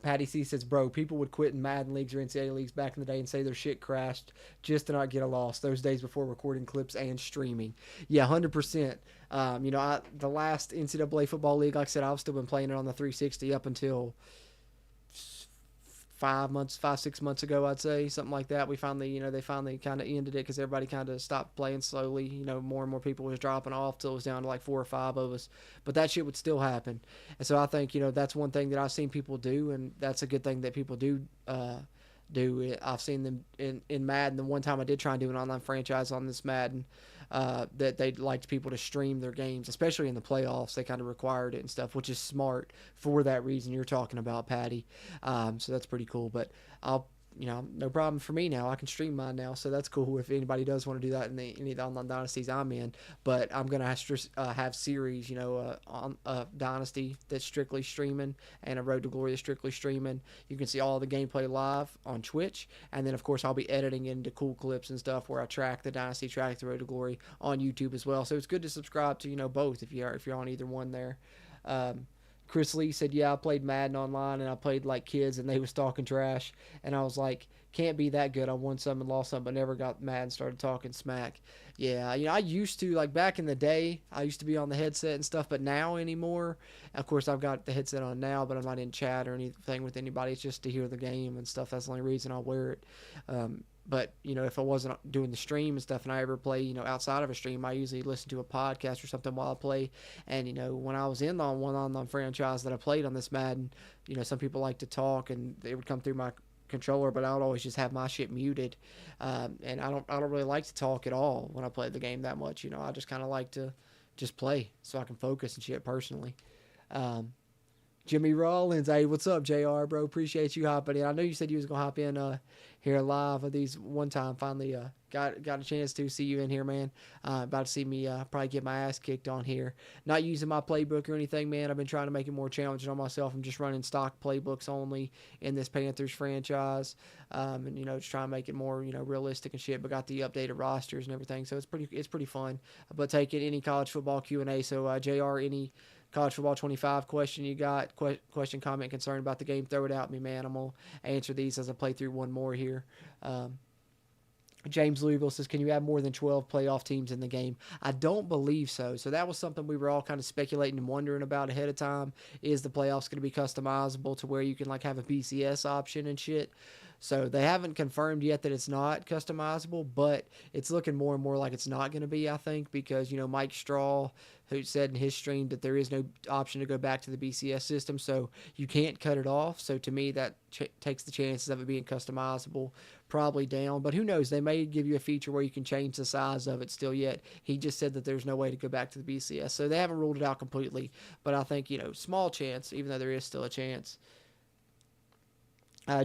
Patty C says, bro, people would quit in Madden leagues or NCAA leagues back in the day and say their shit crashed just to not get a loss. Those days before recording clips and streaming. Yeah, 100%. The last NCAA football league, like I said, I've still been playing it on the 360 up until 6 months ago, I'd say, something like that. We finally, they finally kind of ended it because everybody kind of stopped playing slowly. More and more people was dropping off till it was down to like 4 or 5 of us. But that shit would still happen. And so I think, that's one thing that I've seen people do, and that's a good thing that people do. I've seen them in Madden. The one time I did try and do an online franchise on this Madden, that they liked people to stream their games, especially in the playoffs. They kind of required it and stuff, which is smart for that reason you're talking about, Patty. So that's pretty cool. But no problem for me now. I can stream mine now, so that's cool if anybody does want to do that in any of the online dynasties I'm in. But I'm going to have series, on a dynasty that's strictly streaming and a Road to Glory that's strictly streaming. You can see all the gameplay live on Twitch, and then, of course, I'll be editing into cool clips and stuff where I track the dynasty, track the Road to Glory on YouTube as well. So it's good to subscribe to, both if you're on either one there. Chris Lee said, yeah, I played Madden online, and I played like kids, and they was talking trash. And I was like, can't be that good. I won some and lost some, but never got mad and started talking smack. Yeah, I used to, like back in the day, I used to be on the headset and stuff, but now anymore, of course, I've got the headset on now, but I'm not in chat or anything with anybody. It's just to hear the game and stuff. That's the only reason I'll wear it. But, if I wasn't doing the stream and stuff and I ever play, outside of a stream, I usually listen to a podcast or something while I play. And, when I was in on one online franchise that I played on this Madden, some people like to talk and they would come through my controller, but I would always just have my shit muted. And I don't really like to talk at all when I play the game that much. I just kind of like to just play so I can focus and shit personally. Jimmy Rollins. Hey, what's up, JR, bro? Appreciate you hopping in. I know you said you was going to hop in here live of these one time. Finally got a chance to see you in here, man. About to see me probably get my ass kicked on here. Not using my playbook or anything, man. I've been trying to make it more challenging on myself. I'm just running stock playbooks only in this Panthers franchise. And, just trying to make it more, realistic and shit. But got the updated rosters and everything. So it's pretty fun. But taking any college football Q&A. So, JR, any College Football 25 question you got, question, comment, concern about the game, throw it at me, man. I'm going to answer these as I play through one more here. James Louisville says, can you have more than 12 playoff teams in the game? I don't believe so. So that was something we were all kind of speculating and wondering about ahead of time. Is the playoffs going to be customizable to where you can have a BCS option and shit? So they haven't confirmed yet that it's not customizable, but it's looking more and more like it's not going to be, I think, because, Mike Straw, who said in his stream that there is no option to go back to the BCS system, so you can't cut it off. So to me, that takes the chances of it being customizable probably down. But who knows? They may give you a feature where you can change the size of it still yet. He just said that there's no way to go back to the BCS. So they haven't ruled it out completely. But I think, small chance, even though there is still a chance.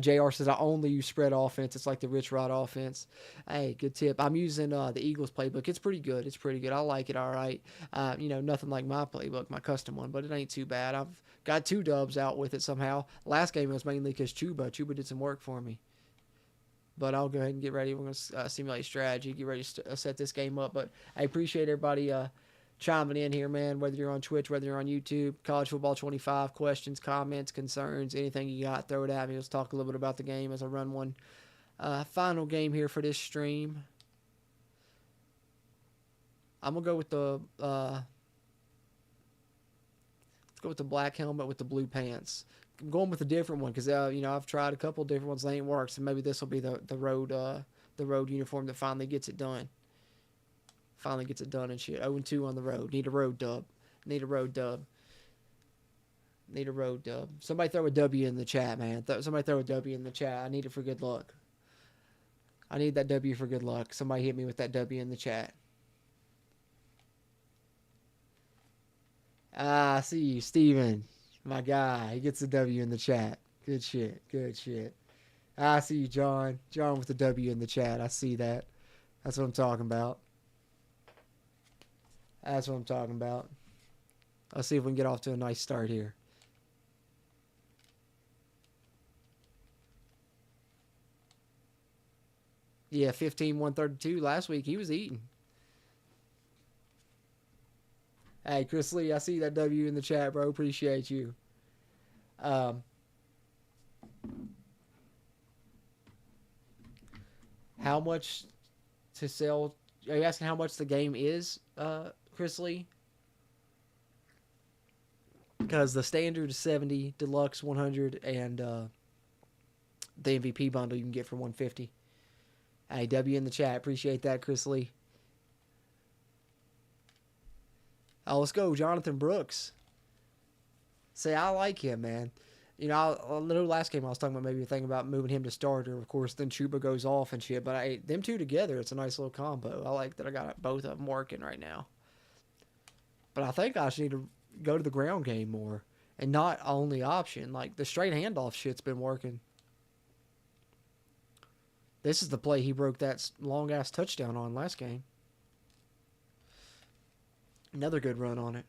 JR says, I only use spread offense. It's like the Rich Rod offense. Hey, good tip. I'm using the Eagles playbook. It's pretty good. I like it all right. Nothing like my playbook, my custom one, but it ain't too bad. I've got 2 dubs out with it somehow. Last game was mainly because Chuba did some work for me. But I'll go ahead and get ready. We're going to simulate strategy, get ready to set this game up. But I appreciate everybody chiming in here, man, whether you're on Twitch, whether you're on YouTube. College Football 25, questions, comments, concerns, anything you got, throw it at me. Let's talk a little bit about the game as I run one final game here for this stream. I'm going to go with the let's go with the black helmet with the blue pants. I'm going with a different one because I've tried a couple different ones, they ain't worked, so maybe this will be the road uniform that finally gets it done. Finally gets it done and shit. 0-2 on the road. Need a road dub. Somebody throw a W in the chat, man. Somebody throw a W in the chat. I need it for good luck. I need that W for good luck. Somebody hit me with that W in the chat. I see you, Steven. My guy. He gets a W in the chat. Good shit. I see you, John. John with the W in the chat. I see that. That's what I'm talking about. Let's see if we can get off to a nice start here. Yeah, 15-132 last week. He was eating. Hey, Chris Lee, I see that W in the chat, bro. Appreciate you. How much to sell? Are you asking how much the game is, Chris Lee? Because the standard is 70, deluxe 100, and the MVP bundle you can get for 150. Hey, W in the chat. Appreciate that, Chris Lee. Oh, let's go, Jonathan Brooks. Say, I like him, man. I know last game I was talking about maybe thinking about moving him to starter. Of course, then Chuba goes off and shit. But them two together, it's a nice little combo. I like that I got both of them working right now. But I think I should need to go to the ground game more. And not only option. Like, the straight handoff shit's been working. This is the play he broke that long-ass touchdown on last game. Another good run on it.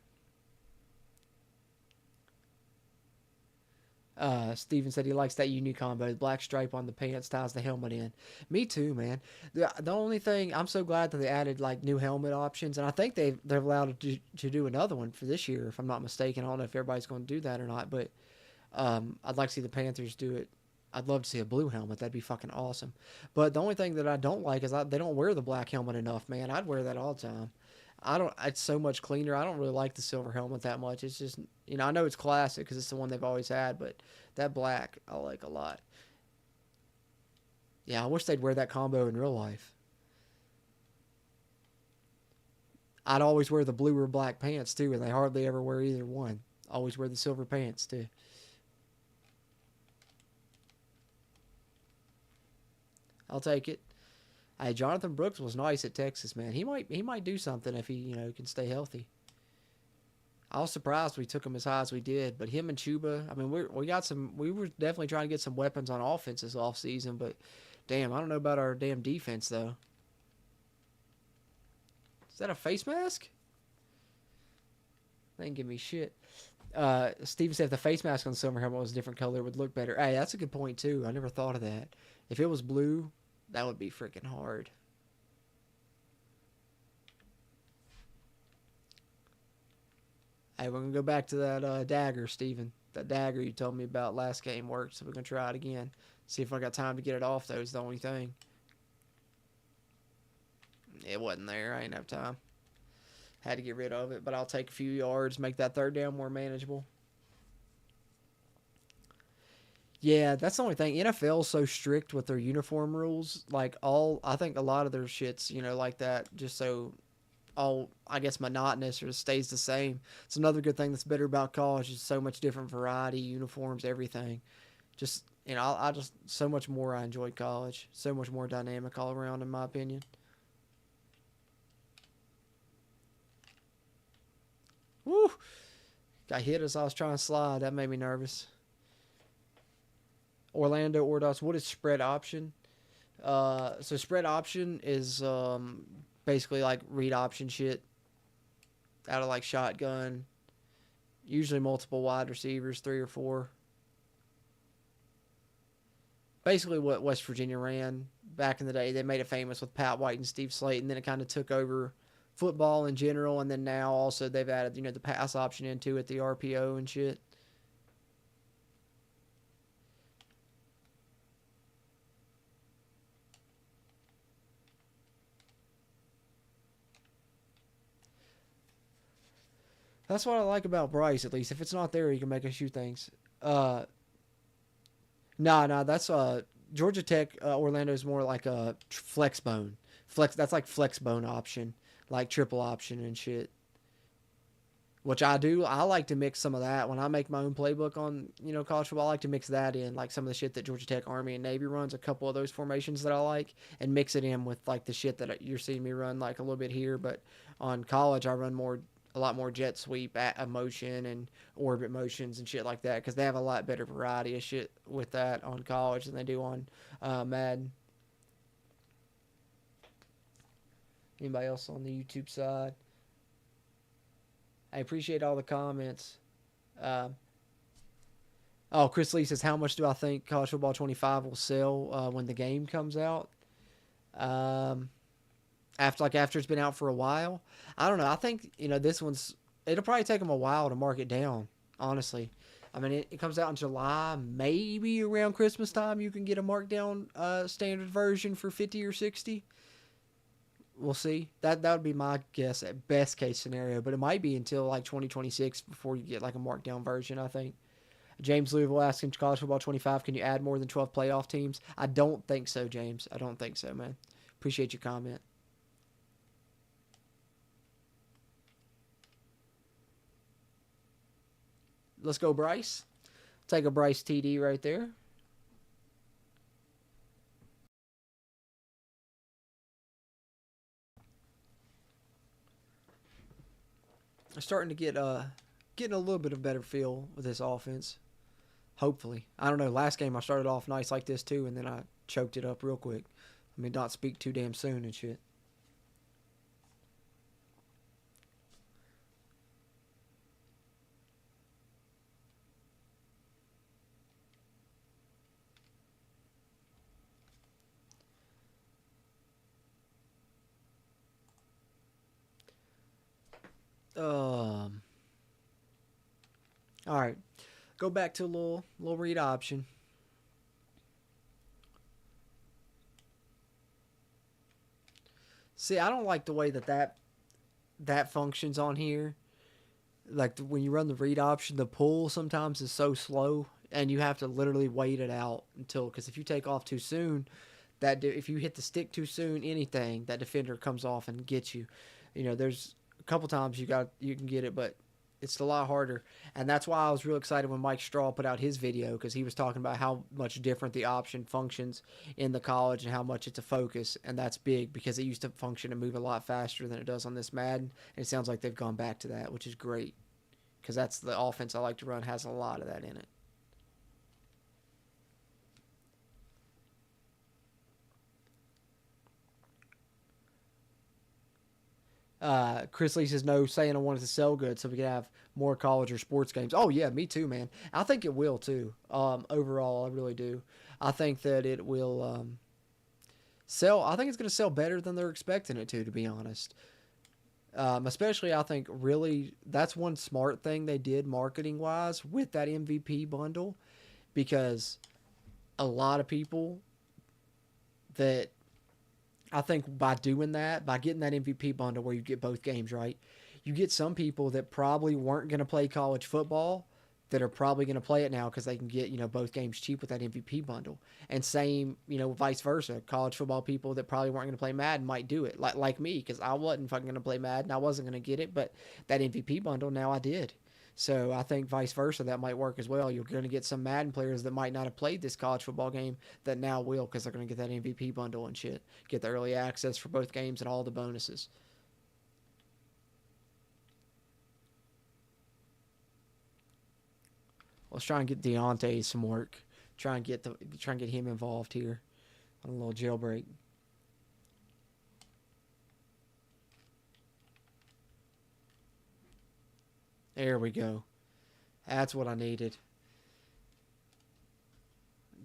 Steven said he likes that unique combo. The black stripe on the pants ties the helmet in. Me too, man. The only thing, I'm so glad that they added new helmet options, and I think they're allowed to do another one for this year, if I'm not mistaken. I don't know if everybody's going to do that or not, but I'd like to see the Panthers do it. I'd love to see a blue helmet. That'd be fucking awesome. But the only thing that I don't like is they don't wear the black helmet enough, man. I'd wear that all the time. It's so much cleaner. I don't really like the silver helmet that much. It's just, I know it's classic because it's the one they've always had, but that black I like a lot. Yeah, I wish they'd wear that combo in real life. I'd always wear the blue or black pants too, and they hardly ever wear either one. Always wear the silver pants too. I'll take it. Hey, Jonathan Brooks was nice at Texas, man. He might do something if he, can stay healthy. I was surprised we took him as high as we did, but him and Chuba, I mean, we got some. We were definitely trying to get some weapons on offense this off season, but damn, I don't know about our damn defense though. Is that a face mask? They didn't give me shit. Steven said if the face mask on the silver helmet was a different color, it would look better. Hey, that's a good point too. I never thought of that. If it was blue, that would be freaking hard. Hey, we're gonna go back to that dagger, Steven. That dagger you told me about last game worked, so we're gonna try it again. See if I got time to get it off though, is the only thing. It wasn't there. I ain't have time. Had to get rid of it, but I'll take a few yards, make that third down more manageable. Yeah, that's the only thing. NFL's so strict with their uniform rules. I think a lot of their shits, like that, just so all, I guess, monotonous or stays the same. It's another good thing that's better about college is so much different variety, uniforms, everything. Just, I just, so much more I enjoy college. So much more dynamic all around, in my opinion. Woo! Got hit as I was trying to slide. That made me nervous. Orlando Ordos, what is spread option? So spread option is basically like read option shit out of like shotgun. Usually multiple wide receivers, 3 or 4. Basically what West Virginia ran back in the day. They made it famous with Pat White and Steve Slate, and then it kind of took over football in general, and then now also they've added, the pass option into it, the RPO and shit. That's what I like about Bryce, at least. If it's not there, he can make us shoot things. Nah, that's Georgia Tech. Orlando is more like a flex bone. That's like flex bone option, like triple option and shit. Which I do. I like to mix some of that when I make my own playbook on college football. I like to mix that in, like some of the shit that Georgia Tech, Army, and Navy runs. A couple of those formations that I like, and mix it in with like the shit that you're seeing me run, like a little bit here. But on college, I run a lot more jet sweep, motion, and orbit motions and shit like that, because they have a lot better variety of shit with that on college than they do on Madden. Anybody else on the YouTube side? I appreciate all the comments. Uh, Chris Lee says, how much do I think College Football 25 will sell when the game comes out? Um, after it's been out for a while. I don't know. I think this one's. It'll probably take them a while to mark it down. Honestly, I mean it comes out in July, maybe around Christmas time. You can get a markdown standard version for 50 or 60. We'll see. That would be my guess at best case scenario, but it might be until like 2026 before you get like a markdown version. I think. James Louisville asking College Football 25, can you add more than 12 playoff teams? I don't think so, James. I don't think so, man. Appreciate your comment. Let's go, Bryce. Take a Bryce TD right there. I'm starting to getting a little bit of better feel with this offense. Hopefully. I don't know. Last game I started off nice like this too, and then I choked it up real quick. I mean, not speak too damn soon and shit. Um. All right. Go back to a little read option. See, I don't like the way that functions on here. Like when you run the read option, the pull sometimes is so slow, and you have to literally wait it out until, because if you take off too soon, if you hit the stick too soon, anything, that defender comes off and gets you. There's a couple times you can get it, but it's a lot harder. And that's why I was real excited when Mike Straw put out his video, because he was talking about how much different the option functions in the college and how much it's a focus. And that's big because it used to function and move a lot faster than it does on this Madden. And it sounds like they've gone back to that, which is great. because that's the offense I like to run, has a lot of that in it. Chris Lee says no, saying I wanted to sell good so we could have more college or sports games. Oh yeah, me too, man. I think it will too. Overall, I really do. I think that it will sell. I think it's going to sell better than they're expecting it to be honest. Especially, I think really that's one smart thing they did marketing wise with that MVP bundle, because a lot of people that I think by doing that, by getting that MVP bundle where you get both games, right? You get some people that probably weren't going to play college football that are probably going to play it now because they can get, both games cheap with that MVP bundle. And same, vice versa. College football people that probably weren't going to play Madden might do it. Like me, because I wasn't fucking going to play Madden. I wasn't going to get it, but that MVP bundle, now I did. So I think vice versa, that might work as well. You're going to get some Madden players that might not have played this college football game that now will, because they're going to get that MVP bundle and shit. Get the early access for both games and all the bonuses. Let's try and get Deontay some work. Try and get him involved here on a little jailbreak. There we go. That's what I needed.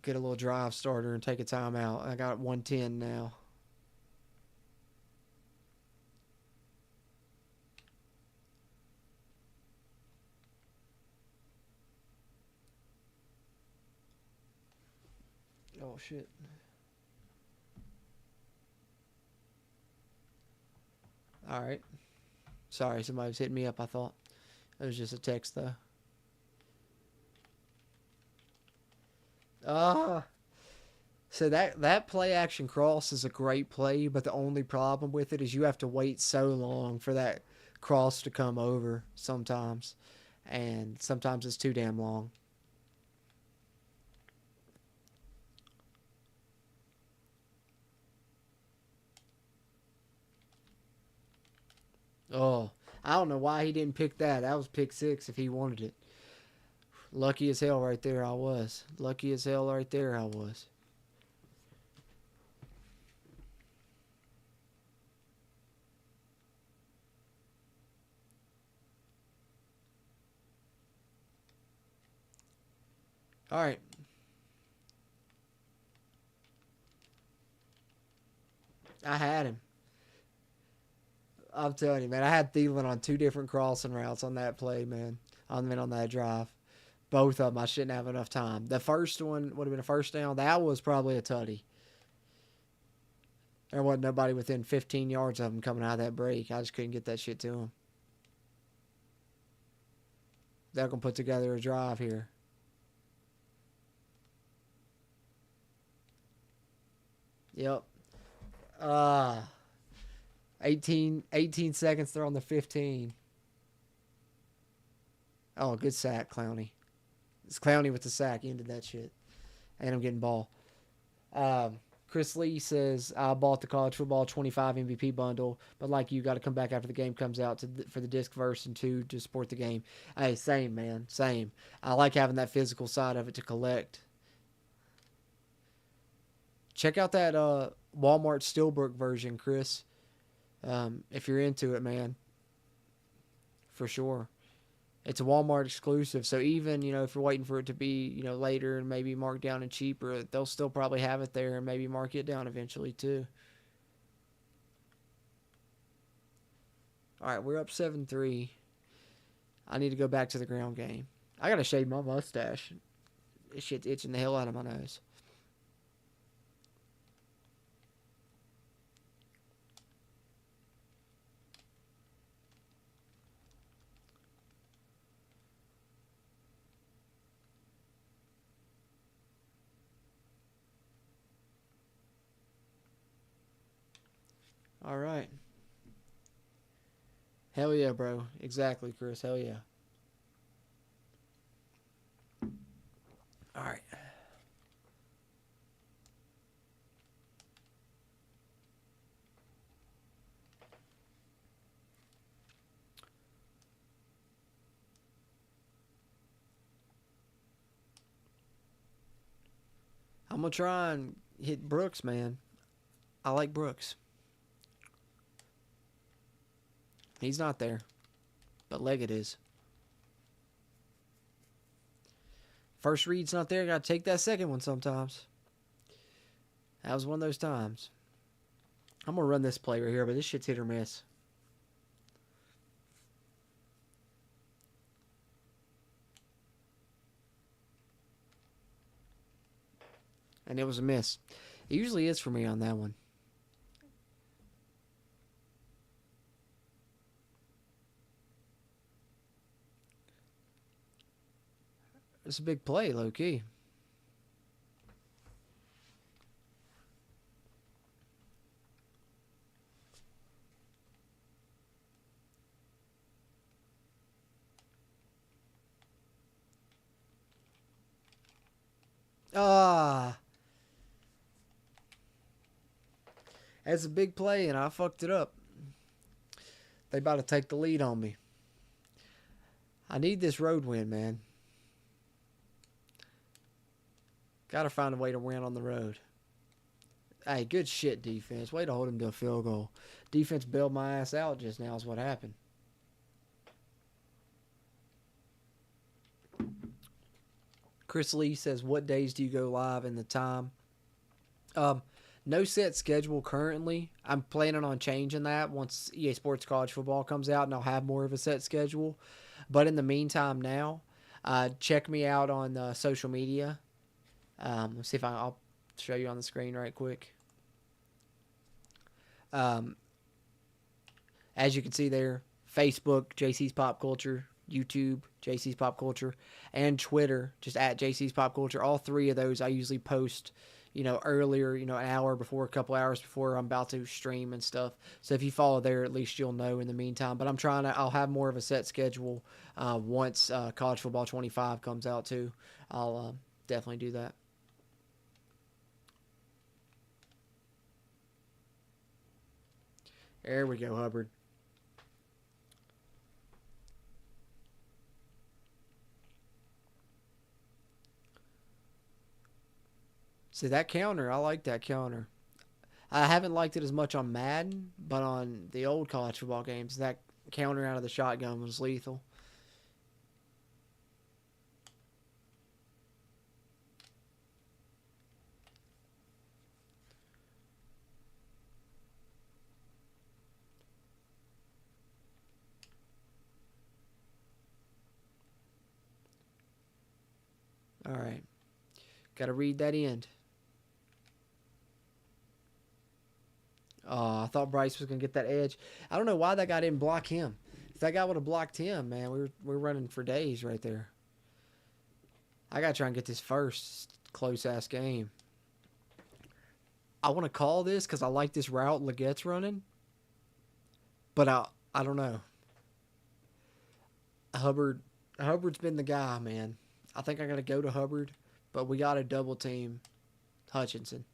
Get a little drive starter and take a timeout. I got 110 now. Oh, shit. All right. Sorry, somebody was hitting me up, I thought. It was just a text, though. So that play action cross is a great play, but the only problem with it is you have to wait so long for that cross to come over sometimes. And sometimes it's too damn long. Oh, I don't know why he didn't pick that. That was pick six if he wanted it. Lucky as hell right there I was. Lucky as hell right there I was. All right. I had him. I'm telling you, man. I had Thielen on two different crossing routes on that play, man. On that drive. Both of them, I shouldn't have enough time. The first one would have been a first down. That was probably a tutty. There wasn't nobody within 15 yards of him coming out of that break. I just couldn't get that shit to him. They're going to put together a drive here. Yep. 18 seconds. They're on the 15. Oh, good sack, Clowney. It's Clowney with the sack. He ended that shit. And I'm getting ball. Chris Lee says, I bought the college football 25 MVP bundle, but like you, got to come back after the game comes out for the disc version 2 to support the game. Hey, same, man. Same. I like having that physical side of it to collect. Check out that Walmart Steelbook version, Chris. If you're into it, man. For sure. It's a Walmart exclusive, so even, if you're waiting for it to be, later and maybe marked down and cheaper, they'll still probably have it there and maybe mark it down eventually too. All right, we're up 7-3. I need to go back to the ground game. I got to shave my mustache. This shit's itching the hell out of my nose. All right. Hell yeah, bro. Exactly, Chris. Hell yeah. All right. going to try and hit Brooks, man. I like Brooks. He's not there. But Leggett is. First read's not there. Got to take that second one sometimes. That was one of those times. I'm going to run this play right here, but this shit's hit or miss. And it was a miss. It usually is for me on that one. It's a big play, low-key. That's a big play, and I fucked it up. They about to take the lead on me. I need this road win, man. Got to find a way to win on the road. Hey, good shit, defense. Way to hold him to a field goal. Defense bailed my ass out just now is what happened. Chris Lee says, what days do you go live and the time? No set schedule currently. I'm planning on changing that once EA Sports College Football comes out, and I'll have more of a set schedule. But in the meantime now, check me out on social media. Let's see if I'll show you on the screen right quick. As you can see there, Facebook, JC's Pop Culture, YouTube, JC's Pop Culture, and Twitter, just at JC's Pop Culture. All three of those I usually post, earlier, an hour before, a couple hours before I'm about to stream and stuff. So if you follow there, at least you'll know in the meantime. But I'll have more of a set schedule once College Football 25 comes out too. I'll definitely do that. There we go, Hubbard. See, that counter, I like that counter. I haven't liked it as much on Madden, but on the old college football games, that counter out of the shotgun was lethal. All right. Got to read that end. I thought Bryce was going to get that edge. I don't know why that guy didn't block him. If that guy would have blocked him, man, we're running for days right there. I got to try and get this first close-ass game. I want to call this because I like this route Leggett's running. But I don't know. Hubbard's been the guy, man. I think I got to go to Hubbard, but we got to double team Hutchinson.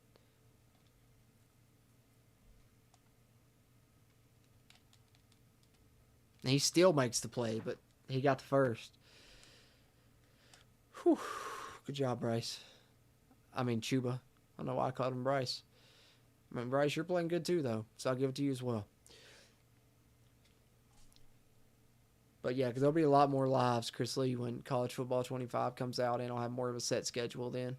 And he still makes the play, but he got the first. Whew. Good job, Bryce. I mean, Chuba. I don't know why I called him Bryce. I mean, Bryce, you're playing good too, though, so I'll give it to you as well. But yeah, because there'll be a lot more lives, Chris Lee, when College Football 25 comes out, and I'll have more of a set schedule then.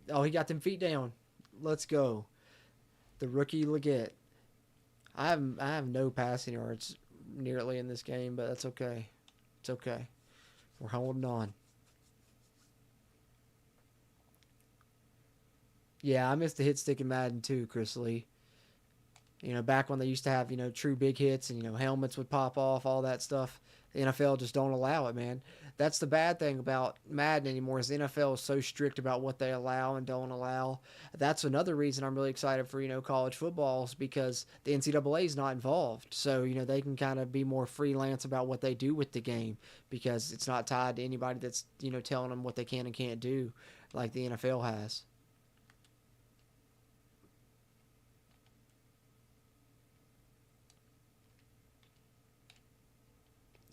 Oh, he got them feet down. Let's go. The rookie Leggett. I have no passing yards nearly in this game, but that's okay. It's okay. We're holding on. Yeah, I missed the hit stick in Madden too, Chris Lee. Back when they used to have, true big hits and, helmets would pop off, all that stuff. The NFL just don't allow it, man. That's the bad thing about Madden anymore is the NFL is so strict about what they allow and don't allow. That's another reason I'm really excited for, college footballs because the NCAA is not involved. So, they can kind of be more freelance about what they do with the game because it's not tied to anybody that's, telling them what they can and can't do like the NFL has.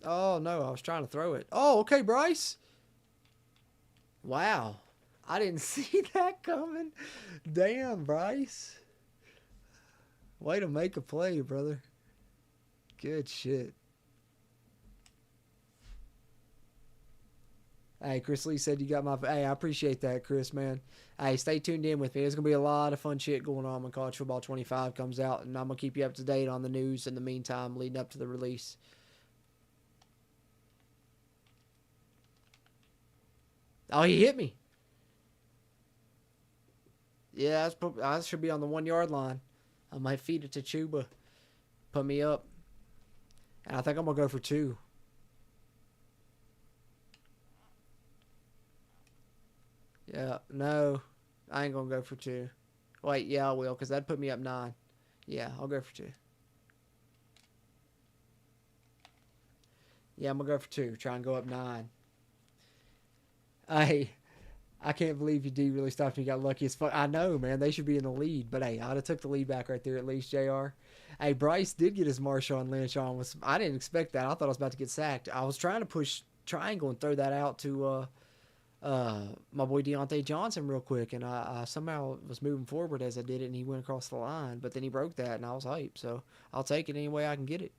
Oh, no, I was trying to throw it. Oh, okay, Bryce. Wow. I didn't see that coming. Damn, Bryce. Way to make a play, brother. Good shit. Hey, Chris Lee said you got my... Hey, I appreciate that, Chris, man. Hey, stay tuned in with me. There's going to be a lot of fun shit going on when College Football 25 comes out, and I'm going to keep you up to date on the news in the meantime leading up to the release. Oh, he hit me. Yeah, I should be on the 1 yard line. I might feed it to Chuba. Put me up. And I think I'm going to go for 2. Yeah, no. I ain't going to go for 2. Wait, yeah, I will, because that'd put me up 9. Yeah, I'll go for 2. Yeah, I'm going to go for 2. Try and go up 9. Hey, I can't believe you D really stopped me. Got lucky as fuck. I know, man. They should be in the lead. But, hey, I'd have took the lead back right there at least, JR. Hey, Bryce did get his Marshawn Lynch on. I didn't expect that. I thought I was about to get sacked. I was trying to push triangle and throw that out to my boy Deontay Johnson real quick. And I somehow was moving forward as I did it, and he went across the line. But then he broke that, and I was hyped. So I'll take it any way I can get it.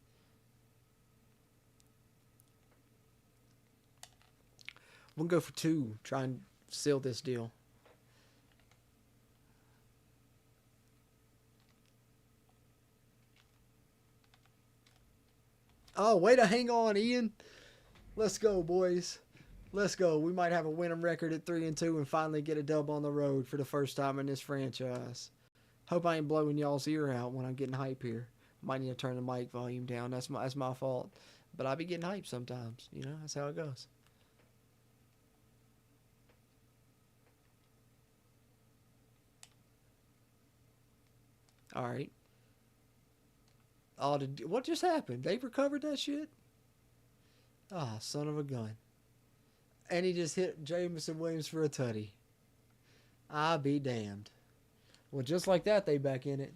We'll go for 2. Try and seal this deal. Oh, way to hang on, Ian. Let's go, boys. Let's go. We might have a winning record at 3-2 and finally get a dub on the road for the first time in this franchise. Hope I ain't blowing y'all's ear out when I'm getting hype here. Might need to turn the mic volume down. That's my fault. But I be getting hype sometimes. That's how it goes. All right. Oh, what just happened? They recovered that shit? Ah, son of a gun. And he just hit Jameson Williams for a tutty. I be damned. Well, just like that, they back in it.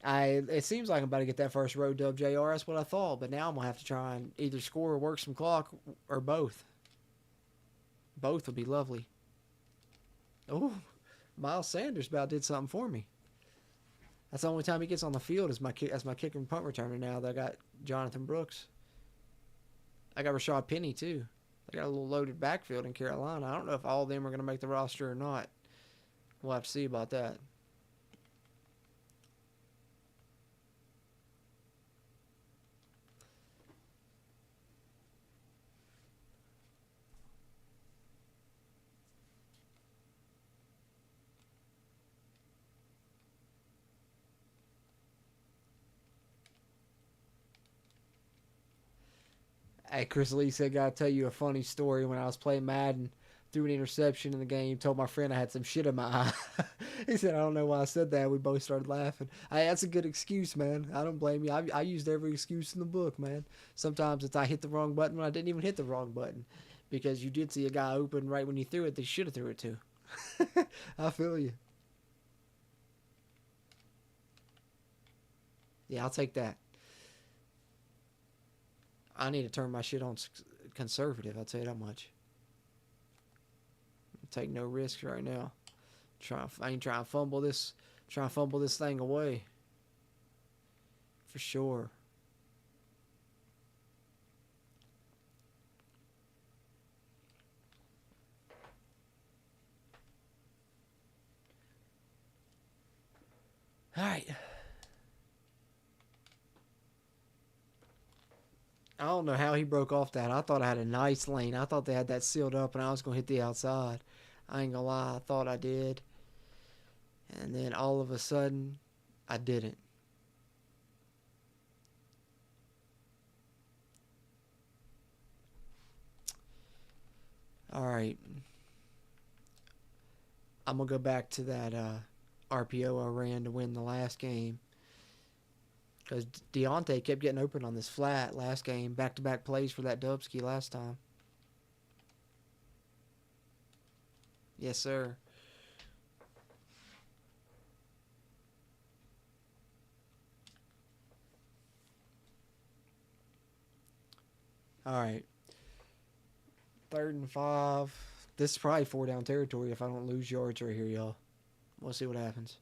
It seems like I'm about to get that first road dub, JR. That's what I thought. But now I'm going to have to try and either score or work some clock or both. Both would be lovely. Oh, Miles Sanders about did something for me. That's the only time he gets on the field as my kicker and punt returner now that I got Jonathan Brooks. I got Rashad Penny, too. They got a little loaded backfield in Carolina. I don't know if all of them are going to make the roster or not. We'll have to see about that. Hey, Chris Lee said, gotta tell you a funny story. When I was playing Madden, threw an interception in the game, told my friend I had some shit in my eye. He said, I don't know why I said that. We both started laughing. Hey, that's a good excuse, man. I don't blame you. I used every excuse in the book, man. Sometimes it's I hit the wrong button when I didn't even hit the wrong button. Because you did see a guy open right when you threw it. They should have threw it to. I feel you. Yeah, I'll take that. I need to turn my shit on conservative. I'll tell you that much. Take no risks right now. I ain't trying to fumble this. Trying to fumble this thing away. For sure. All right. I don't know how he broke off that. I thought I had a nice lane. I thought they had that sealed up and I was going to hit the outside. I ain't going to lie. I thought I did. And then all of a sudden, I didn't. All right. I'm going to go back to that RPO I ran to win the last game. Because Deontay kept getting open on this flat last game. Back-to-back plays for that Dubsky last time. Yes, sir. All right. 3rd and 5. This is probably 4-down territory if I don't lose yards right here, y'all. We'll see what happens.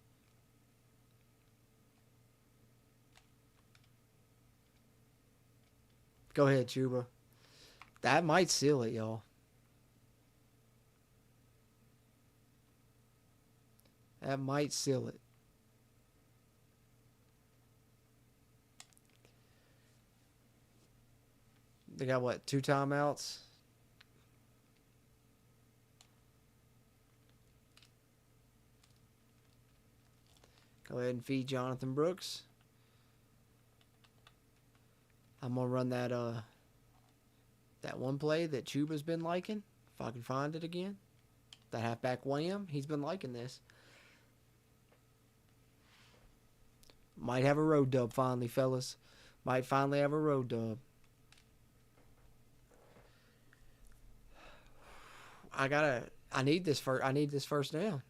Go ahead, Chuba. That might seal it, y'all. That might seal it. They got, what, 2 timeouts? Go ahead and feed Jonathan Brooks. I'm going to run that one play that Chuba's been liking. If I can find it again. That halfback wham. He's been liking this. Might have a road dub finally, fellas. Might finally have a road dub. I need this first down.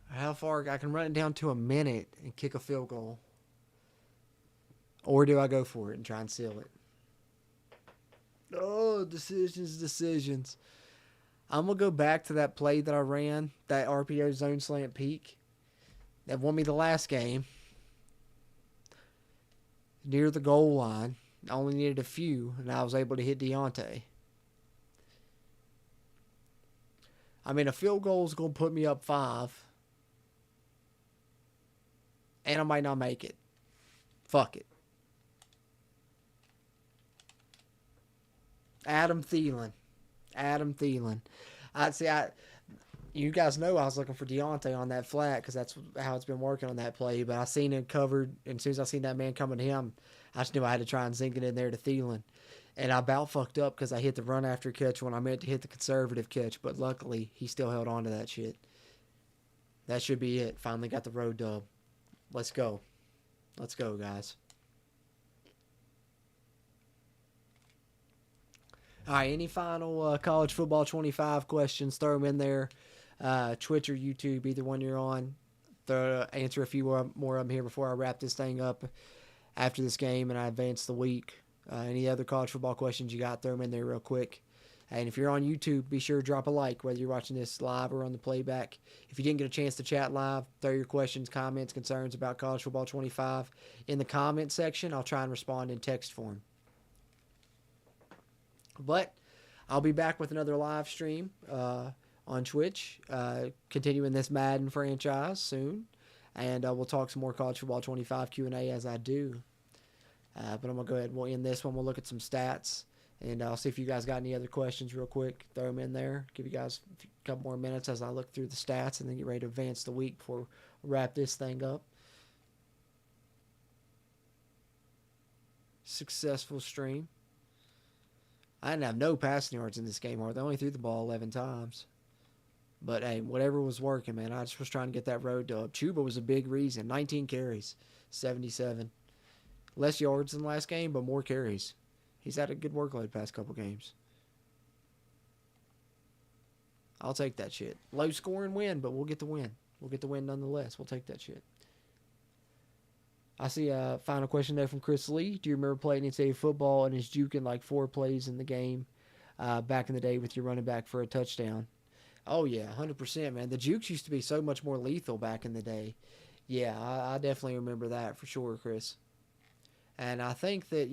How far? I can run it down to a minute and kick a field goal. Or do I go for it and try and seal it? Oh, decisions. I'm going to go back to that play that I ran, that RPO zone slant peak that won me the last game. Near the goal line. I only needed a few, and I was able to hit Deontay. I mean, a field goal is going to put me up 5. And I might not make it. Fuck it. Adam Thielen. You guys know I was looking for Deontay on that flat because that's how it's been working on that play. But I seen it covered, and as soon as I seen that man coming to him, I just knew I had to try and sink it in there to Thielen. And I about fucked up because I hit the run after catch when I meant to hit the conservative catch. But luckily, he still held on to that shit. That should be it. Finally got the road dub. Let's go. Let's go, guys. All right, any final college football 25 questions? Throw them in there. Twitch or YouTube, either one you're on. Answer a few more of them here before I wrap this thing up after this game and I advance the week. Any other college football questions you got, throw them in there real quick. And if you're on YouTube, be sure to drop a like, whether you're watching this live or on the playback. If you didn't get a chance to chat live, throw your questions, comments, concerns about college football 25 in the comment section. I'll try and respond in text form. But I'll be back with another live stream on Twitch, continuing this Madden franchise soon. And we'll talk some more college football 25 Q&A as I do. But I'm going to go ahead and we'll end this one. We'll look at some stats. And I'll see if you guys got any other questions real quick. Throw them in there. Give you guys a couple more minutes as I look through the stats and then get ready to advance the week before we wrap this thing up. Successful stream. I didn't have no passing yards in this game. They only threw the ball 11 times. But, hey, whatever was working, man. I just was trying to get that road dub. Chuba was a big reason. 19 carries, 77. Less yards than last game, but more carries. He's had a good workload the past couple games. I'll take that shit. Low scoring win, but we'll get the win. We'll get the win nonetheless. We'll take that shit. I see a final question there from Chris Lee. Do you remember playing NCAA football and is juking like 4 plays in the game back in the day with your running back for a touchdown? Oh, yeah, 100%, man. The jukes used to be so much more lethal back in the day. Yeah, I definitely remember that for sure, Chris. And I think that,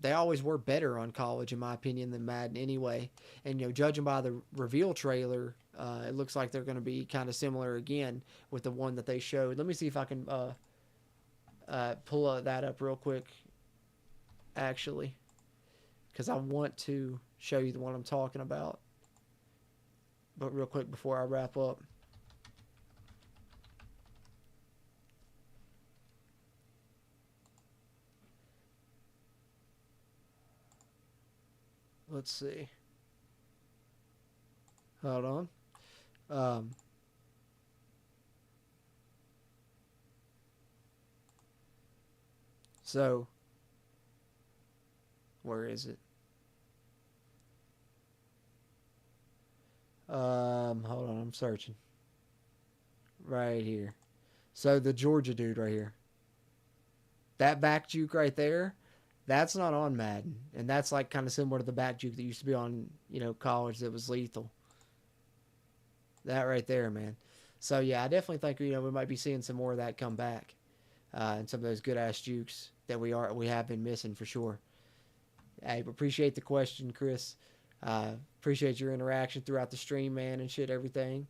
they always were better on college, in my opinion, than Madden anyway. And, judging by the reveal trailer, it looks like they're going to be kind of similar again with the one that they showed. Let me see if I can pull that up real quick actually, because I want to show you the one I'm talking about. But real quick before I wrap up. Let's see. Hold on. Um, so, where is it? Hold on, I'm searching. Right here. So the Georgia dude right here. That back juke right there, that's not on Madden. And that's like kind of similar to the back juke that used to be on, college that was lethal. That right there, man. So yeah, I definitely think we might be seeing some more of that come back, and some of those good ass jukes that we have been missing for sure. I appreciate the question, Chris. Appreciate your interaction throughout the stream, man, and shit, everything.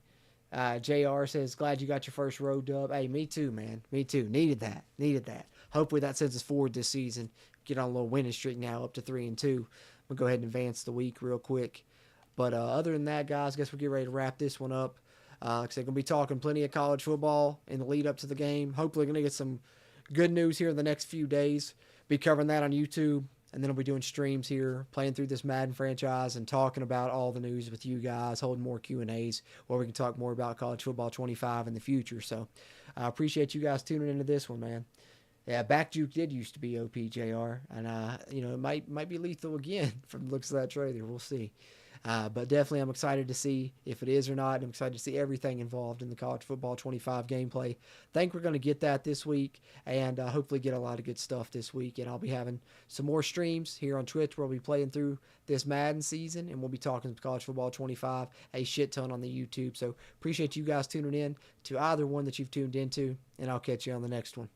JR says, glad you got your first road dub. Hey, me too, man. Me too. Needed that. Needed that. Hopefully that sends us forward this season. Get on a little winning streak now, up to 3-2. We'll go ahead and advance the week real quick. But other than that, guys, I guess we'll get ready to wrap this one up. Because they're going to be talking plenty of college football in the lead up to the game. Hopefully, going to get some good news here in the next few days. Be covering that on YouTube. And then I'll be doing streams here, playing through this Madden franchise and talking about all the news with you guys, holding more Q&As where we can talk more about college football 25 in the future. So I appreciate you guys tuning into this one, man. Yeah, back juke did used to be OPJR, and it might be lethal again from the looks of that trailer. We'll see. But definitely I'm excited to see if it is or not. I'm excited to see everything involved in the college football 25 gameplay. Think we're going to get that this week, and hopefully get a lot of good stuff this week. And I'll be having some more streams here on Twitch where we'll be playing through this Madden season, and we'll be talking college football 25 a shit ton on the YouTube. So appreciate you guys tuning in to either one that you've tuned into, and I'll catch you on the next one.